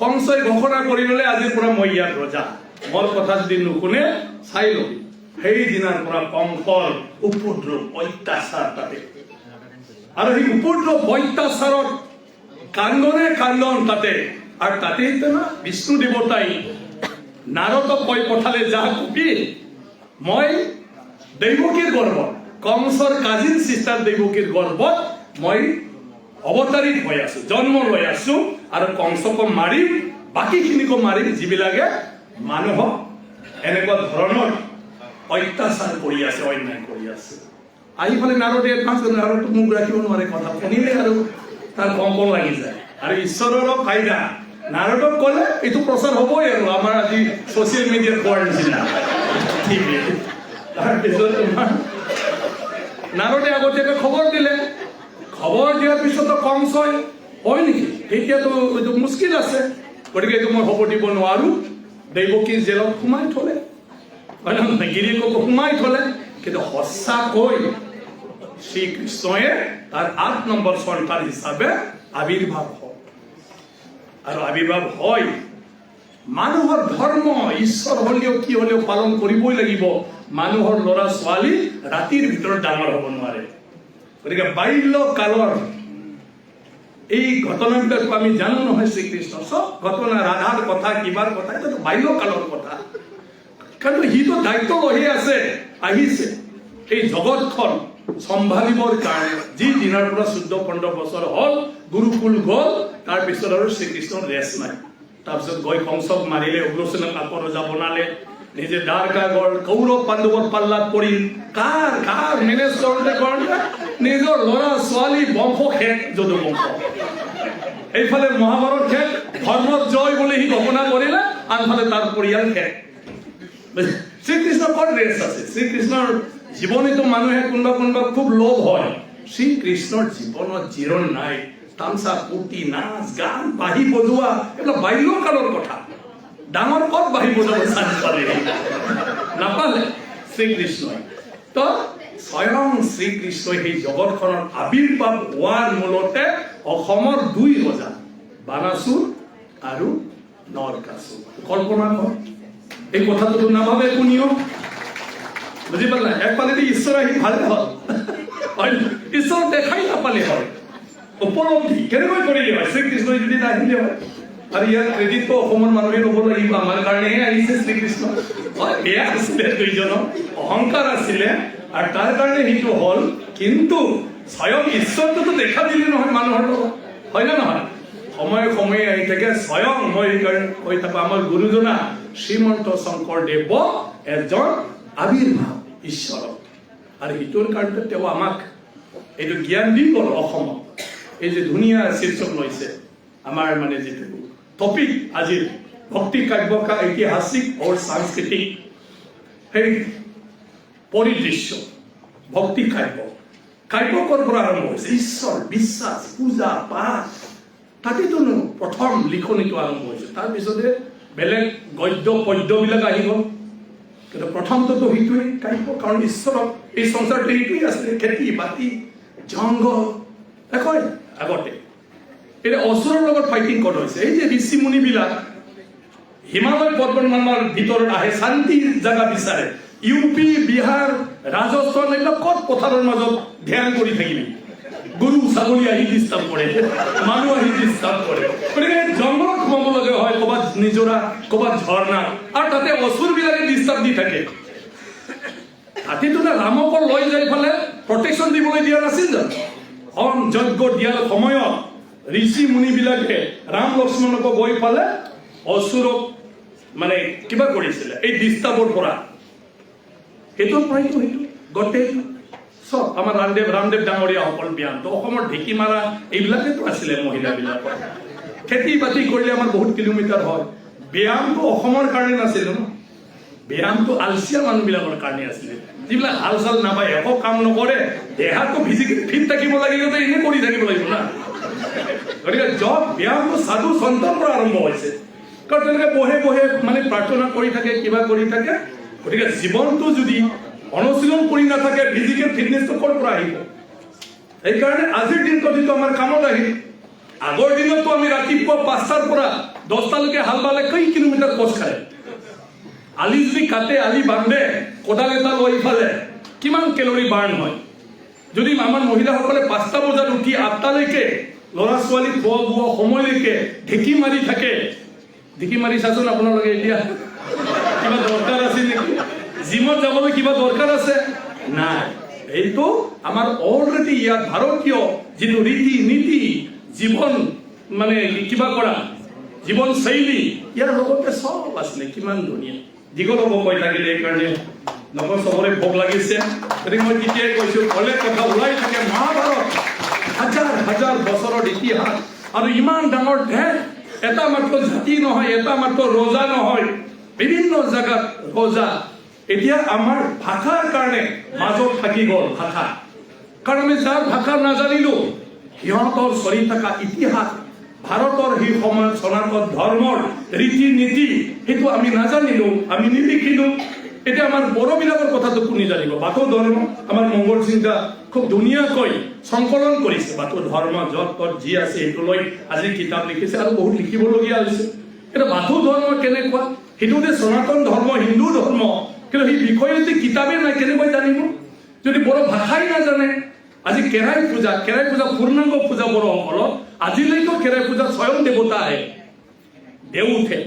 কংসই ঘোষণা কৰি ললে আজিৰ পৰা মই ইয়াৰ ৰজা, মোৰ কথা যদি নুশুনে চাই লবি। সেই দিনাৰ পৰা কংসৰ উপদ্ৰৱ অত্যাচাৰ তাতে, আৰু সেই উপদ্ৰৱ অত্যাচাৰত কান্দনে কান্দন তাতে। আৰু তাতে না বিষ্ণু দেৱতাই নাৰদক কৈ পঠালে, যা কবি মই দৈৱকীৰ গৰ্ভত, কংসৰ কাজিন চিষ্টাৰ দৈৱকীৰ গৰ্ভত মই অৱতাৰিত হৈ আছো, জন্ম লৈ আছো, আৰু কংসক মাৰিম, বাকীখিনিকো মাৰিম যিবিলাকে মানুহক এনেকুৱা ধৰণৰ অত্যাচাৰ কৰি আছে, অন্যায় কৰি আছে। আহি ফালে নাৰদে নাৰদটো মুখ ৰাখিব নোৱাৰে, কথা শুনিলে আৰু তাৰ কম্পন লাগি যায়। আৰু ঈশ্বৰৰ ফাইদা, নাৰদক ক'লে এইটো প্ৰচাৰ হ'বই আৰু আমাৰ আজি ছচিয়েল মিডিয়াত কোৱাৰ নিচিনা। তাৰপিছত তোমাৰ নাৰদে আগতীয়াকৈ খবৰ দিলে, খবৰ দিয়াৰ পিছতো কংসই হয় নেকি এতিয়াতো এইটো মুস্কিল আছে, গতিকে এইটো মই হ'ব দিব নোৱাৰো। দৈৱকীৰ জেলত সোমাই থলে, গিৰিয়েকক সোমাই থলে। কিন্তু সঁচাকৈ শ্ৰীকৃষ্ণয়ে তাৰ 8 নম্বৰ সন্তান হিচাপে আবিৰ্ভাৱ হয়। আৰু আবিৰ্ভাৱ হয় মানুহৰ ধৰ্ম ঈশ্বৰ হলেও কি হলেও পালন কৰিবই লাগিব। মানুহৰ ল'ৰা ছোৱালী ৰাতিৰ ভিতৰত ডাঙৰ হ'ব নোৱাৰে। গতিকে বাল্য কালৰ এই ঘটনাবিলাক আমি জানো নহয়, শ্ৰীকৃষ্ণ চব ঘটনা, ৰাধাৰ কথা, কিবাৰ কথা, এইটো বাল্য কালৰ কথা। কিন্তু সিটো দায়িত্ব লৈ আছে, আহিছে এই জগতখন চম্ভালিবৰ কাৰণে। যি দিনাৰ পৰা 14-15 বছৰ হ'ল গুৰুকুল গ'ল, তাৰপিছত আৰু শ্ৰীকৃষ্ণৰ ৰেষ্ট নাই। তাৰপিছত গৈ কংসক মাৰিলে, উগ্ৰসেনক আকৌ ৰজা বনালে, নিজে দ্বাৰকা গ'ল, কৌৰৱ পাণ্ডৱৰ পাল্লাত পৰিল। কাৰ মেনেজ কৰোঁতে নিজৰ ল'ৰা ছোৱালী বংশ শেষ, যদু বংশ। এইফালে মহাভাৰত শেষ, ধৰ্মত জয় বুলি সি ঘোষণা কৰিলে, আনফালে তাৰ পৰিয়াল শেষ। শ্ৰীকৃষ্ণৰ ক'ত ৰেষ্ট আছে? শ্ৰীকৃষ্ণৰ জীৱনীতো মানুহে কোনোবা খুব লোভ হয়, শ্ৰীকৃষ্ণৰ জীৱনত জিৰণ নাই। তামচা ফূৰ্তি, নাচ গান, বাঁহী বজোৱা, এইবিলাক বাল্য কালৰ কথা। ডাঙৰ ক'ত বাঁহী বজাব চান্স পালে? শ্ৰীকৃষ্ণই তো স্বয়ং শ্ৰীকৃষ্ণই সেই জগতখনৰ আবিৰ্ভাৱ হোৱাৰ মূলতে অসমৰ দুই ৰজা বানাসুৰ আৰু নৰকাসুৰ কল্পনা কৰ এই কথাটো নাভাবে কোনেও বুজি পালে একফালেদি ঈশ্বৰ আহি ভালে হ'ল ঈশ্বৰ দেখাই নাপালে হয় উপলব্ধি কেনেকৈ কৰিলে হয় শ্ৰীকৃষ্ণই যদি নাহিলে হয় আৰু ইয়াৰ ক্ৰেডিটটো অসমৰ মানুহে ল'ব লাগিব আমাৰ কাৰণেহে আহিছে শ্ৰীকৃষ্ণ বেয়া আছিলে দুইজন অহংকাৰ আছিলে আৰু তাৰ কাৰণে সেইটো হ'ল কিন্তু স্বয়ং ঈশ্বৰটোতো দেখা দিলে নহয় মানুহৰ লগত হয় না নহয় সময়ে সময়ে আহি থাকে স্বয়ং মই সেইকাৰণে কৈ থাকোঁ আমাৰ গুৰুজনা শ্ৰীমন্ত শংকৰদেৱ এজন আবিৰ্ভাৱ ঈশ্বৰ আৰু সেইটোৰ কাৰণে তেওঁ আমাক এইটো জ্ঞান দি গ'ল অসমত এই যে ধুনীয়া শীৰ্ষক লৈছে আমাৰ মানে যিটো টপিক আজিৰ ভক্তি কাব্য কা ঐতিহাসিক और सांस्कृतिक সেই পৰিদৃশ্য ভক্তি কাব্য কাব্যকৰ পৰা আৰম্ভ হৈছে ঈশ্বৰ বিশ্বাস পূজা পাঠ তাতেতো প্ৰথম লিখনিটো আৰম্ভ হৈছে তাৰপিছতে বেলেগ গদ্য পদ্যবিলাক আহি গ'ল কিন্তু প্ৰথমটোতো সেইটোৱে কাব্য কাৰণ ঈশ্বৰক এই সংসাৰটো সেইটোৱে আছিলে খেতি বাতি জংঘল একোৱে আগতে এতিয়া অসুৰৰ লগত ফাইটিং কৰা হৈছে এই যে ঋষি মুনিবিলাক হিমালয় পৰ্বতমালাৰ ভিতৰত আহে শান্তিৰ জাগা বিচাৰে ইউপি বিহাৰ ৰাজস্থান এইবিলাক ক'ত পথাৰৰ মাজত ধ্যান কৰি থাকিবি গৰু ছাগলী আহি ডিষ্টাৰ্ব কৰে মানুহ আহি ডিষ্টাৰ্ব কৰে গতিকে জংঘলত সোমাব লগা হয় ক'ৰবাত নিজৰা ক'ৰবাত ঝৰ্ণা আৰু তাতে অসুৰবিলাকে ডিষ্টাৰ্ব দি থাকে তাতেতো না ৰামকৰ লৈ যাই ফালে প্ৰটেকশ্যন দিবলৈ দিয়া নাছিল জানো হোম যজ্ঞ দিয়াৰ সময়ত ঋষি মুনিবিলাকে ৰাম লক্ষ্মণক গৈ ফালে অসুৰক মানে কিবা কৰিছিলে এই ডিষ্টাৰ্বৰ পৰা সেইটোৰ পৰাইতো সেইটো গোটেই চব আমাৰ ৰামদেৱ ডাঙৰীয়া সকল ব্যায়াম তো অসমৰ ঢেঁকী মাৰা এইবিলাকেতো আছিলে মহিলাবিলাকৰ খেতি বাতি কৰিলে আমাৰ বহুত কিলোমিটাৰ হয় ব্যায়ামটো অসমৰ কাৰণে নাছিল ন ব্যায়ামটো আলচিয়া মানুহবিলাকৰ কাৰণে আছিলে যিবিলাক হাল চাল নাপায় একো কাম নকৰে দেহাটো ফিজিকেলি ফিট থাকিব লাগিলে এনেই কৰি থাকিব লাগিব না গতিকে জব ব্যায়ামটো সাধু সন্তৰ পৰা আৰম্ভ হৈছে কাৰণ তেওঁলোকে বহে বহে মানে প্ৰাৰ্থনা কৰি থাকে কিবা কৰি থাকে গতিকে জীৱনটো যদি অনুশীলন কৰি নাথাকে ফিজিকেল ফিটনেছটো ক'ৰ পৰা আহিব সেইকাৰণে আজিৰ দিনটো যিটো আমাৰ কামত আহিল আগৰ দিনতো আমি ৰাতিপুৱা 5টাৰ পৰা 10টালৈকে হাল বালে কেই কিলোমিটাৰ খোজ কাঢ়ে আলি যদি কাটে আলি বান্ধে কোদাল এটা লৈ ফালে কিমান কেলৰি বাৰ্ণ হয় যদি আমাৰ মহিলাসকলে 5টা বজাত উঠি 8টালৈকে ল'ৰা ছোৱালী খোৱা বোৱা সময়লৈকে ঢেঁকী মাৰি থাকে ঢেঁকী মাৰি চাচোন আপোনালোকে এতিয়া কিবা দৰকাৰ আছে নেকি জিমত যাবলৈ কিবা দৰকাৰ আছে নাই এইটো আমাৰ অলৰেডি ইয়াত ভাৰতীয় যিটো ৰীতি নীতি জীৱন মানে কিবা কৰা জীৱন শৈলী ইয়াৰ লগতে সব আছিলে কিমান ধুনীয়া দীঘল হ'ব কৈ থাকিলে এইকাৰণে নগৰ চবৰে ভোক লাগিছে গতিকে মই তেতিয়াই কৈছোঁ ক'লে কথা ওলাই থাকে মহাভাৰত হাজাৰ হাজাৰ বছৰৰ ইতিহাস আৰু ইমান ডাঙৰ দেশ এটা মাত্ৰ জাতি নহয় এটা মাত্ৰ ৰজা নহয় বিভিন্ন জাগাত ৰজা এতিয়া আমাৰ ভাষাৰ কাৰণে মাজত থাকি গ'ল ভাষা কাৰণ আমি যাৰ ভাষা নাজানিলো সিহঁতৰ চলি থকা ইতিহাস ভাৰতৰ সেই সময়ত সনাতন ধৰ্মৰ ৰীতি নীতি সেইটো আমি নাজানিলো আমি নিলিখিলো এতিয়া আমাৰ বড়োবিলাকৰ কথাটো কোনে জানিব বাথৌ ধৰ্ম আমাৰ মংগল সিংহা খুব ধুনীয়াকৈ সংকলন কৰিছে বাথৌ ধৰ্ম য'ত ত'ত যি আছে সেইটো লৈ আজি কিতাপ লিখিছে আৰু বহুত লিখিবলগীয়া হৈছে এতিয়া বাথৌ ধৰ্ম কেনেকুৱা সেইটো যে সনাতন ধৰ্ম হিন্দু ধৰ্ম কিন্তু সেই বিষয়ে যদি কিতাপেই নাই কেনেকৈ জানিব যদি বড়ো ভাষাই নাজানে আজি কেৰাই পূজা পূৰ্ণাংগ পূজা বড়োসকলক আজিলৈকে কেৰাই পূজা স্বয়ং দেৱতা আহে দেউ উঠে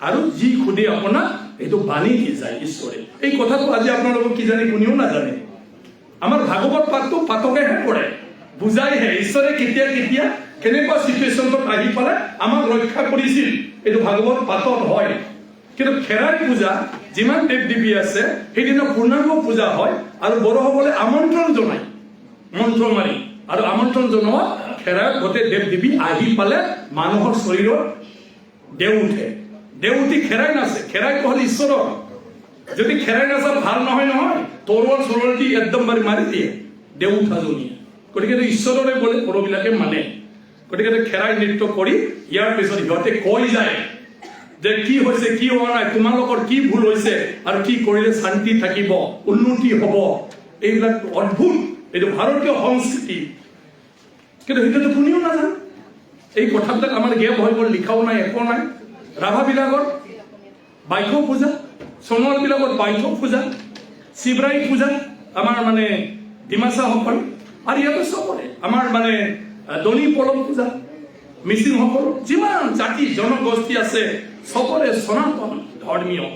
আৰু যি সুধে আপোনাক এইটো বাণী দি যায় ঈশ্বৰে এই কথাটো আজি আপোনালোকক কি জানে কোনেও নাজানে আমাৰ ভাগৱত পাঠটো পাঠকেহে পঢ়ে বুজাইহে ঈশ্বৰে কেতিয়া কেতিয়া কেনেকুৱা চিটুৱেশ্যনত আহি পেলাই আমাক ৰক্ষা কৰিছিল এইটো ভাগৱত পাঠত হয় কিন্তু খেৰাই পূজা যিমান দেৱ দেৱী আছে সেইদিনা পূৰ্ণাংগ পূজা হয় আৰু বড়োসকলে আমন্ত্ৰণ জনায় মন্ত্ৰ মাৰি আৰু আমন্ত্ৰণ জনোৱা খেৰাইত গোটেই দেৱ দেৱী আহি পালে মানুহৰ শৰীৰত দেউ উঠে দেউ উঠি খেৰাই নাচে খেৰাইটো হ'ল ঈশ্বৰৰ যদি খেৰাই নাচা ভাল নহয় নহয় তৰোৱাল চৰোৱাল দি একদম মাৰি দিয়ে দেউ উঠাজনীয়ে গতিকে ঈশ্বৰৰে বোলে বড়োবিলাকে মানে গতিকে খেৰাই নৃত্য কৰি ইয়াৰ পিছত সিহঁতে কৈ যায় যে কি হৈছে কি হোৱা নাই, তোমালোকৰ কি ভুল হৈছে আৰু কি কৰিলে শান্তি থাকিব, উন্নতি হ'ব, এইবিলাক অদ্ভুত, এইটো ভাৰতীয় সংস্কৃতি। কিন্তু সেইটোতো কোনেও নাজানে। এই কথাবিলাক আমাৰ গেপ হৈ গ'ল, লিখাও নাই, একো নাই। ৰাভাবিলাকৰ বাইথ পূজা, সোণোৱালবিলাকৰ বাইথ পূজা, শিৱৰাই পূজা, আমাৰ মানে ডিমাচাসকল, আৰু ইয়াতে চবৰে আমাৰ মানে দলি পলম পূজা, মিচিংসকল, যিমান জাতি জনগোষ্ঠী আছে চবৰে সনাতন ধৰ্মীয়।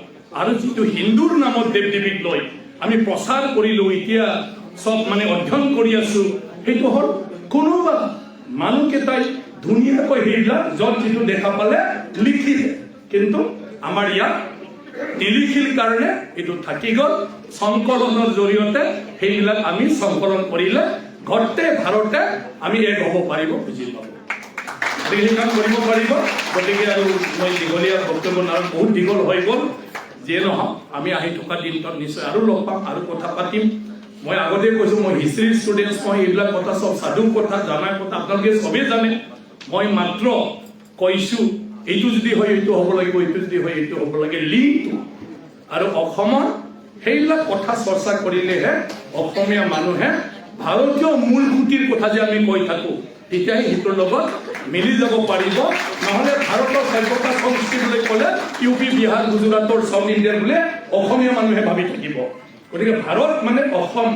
আৰু যিটো হিন্দুৰ নামত দেৱ দেৱীক লৈ আমি প্ৰচাৰ কৰিলো, এতিয়া চব মানে অধ্যয়ন কৰি আছো, সেইটো হ'ল কোনোবা মানুহকেইটাই ধুনীয়াকৈ সেইবিলাক য'ত যিটো দেখা পালে লিখিলে, কিন্তু আমাৰ ইয়াত নিলিখিল কাৰণে এইটো থাকি গ'ল। সংকলনৰ জৰিয়তে সেইবিলাক আমি সংকলন কৰিলে গোটেই ভাৰতে আমি এক হ'ব পাৰিব, বুজি পাব, গতিকে সেই কাম কৰিব পাৰিব। গতিকে আৰু মই দীঘলীয়া বক্তব্য আৰু বহুত দীঘল হৈ গ'ল, যিয়ে নহওক আমি আহি থকা দিনটোত নিশ্চয় আৰু লগ পাম আৰু কথা পাতিম। মই আগতে কৈছো, মই হিষ্ট্ৰীৰ ষ্টুডেণ্টছ, মই এইবিলাক কথা চব সাধু কথা জানা কথা আপোনালোকে চবেই জানে। মই মাত্ৰ কৈছো এইটো যদি হয় এইটো হ'ব লাগিব, এইটো যদি হয় এইটো হ'ব লাগে, লিংকটো। আৰু অসমৰ সেইবিলাক কথা চৰ্চা কৰিলেহে অসমীয়া মানুহে ভাৰতীয় মূল সুঁতিৰ কথা যে আমি কৈ থাকো, তেতিয়াহে সেইটোৰ লগত মিলি যাব পাৰিব। নহ'লে ভাৰতৰ সভ্যতা সংস্কৃতি বুলি ক'লে ইউ পি, বিহাৰ, গুজৰাটৰ চাউথ ইণ্ডিয়াৰ বোলে অসমীয়া মানুহে ভাবি থাকিব। গতিকে ভাৰত মানে অসম,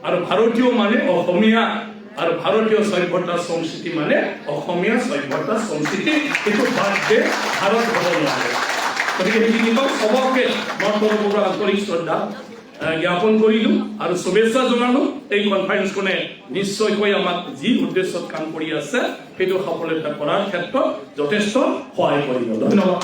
আৰু ভাৰতীয় মানে অসমীয়া, আৰু ভাৰতীয় সভ্যতা সংস্কৃতি মানে অসমীয়া সভ্যতা সংস্কৃতি, এইটো বাদ দিয়ে ভাৰত হ'ব নোৱাৰে। গতিকে সেইখিনি চবকে মোৰ তৰফৰ পৰা আন্তৰিক শ্ৰদ্ধা জ্ঞাপন কৰিলো আৰু শুভেচ্ছা জনালো। এই কনফাৰেন্সখনে নিশ্চয়কৈ আমাক যি উদ্দেশ্যত কাম কৰি আছে সেইটো সফলতা কৰাৰ ক্ষেত্ৰত যথেষ্ট সহায় কৰিব। ধন্যবাদ।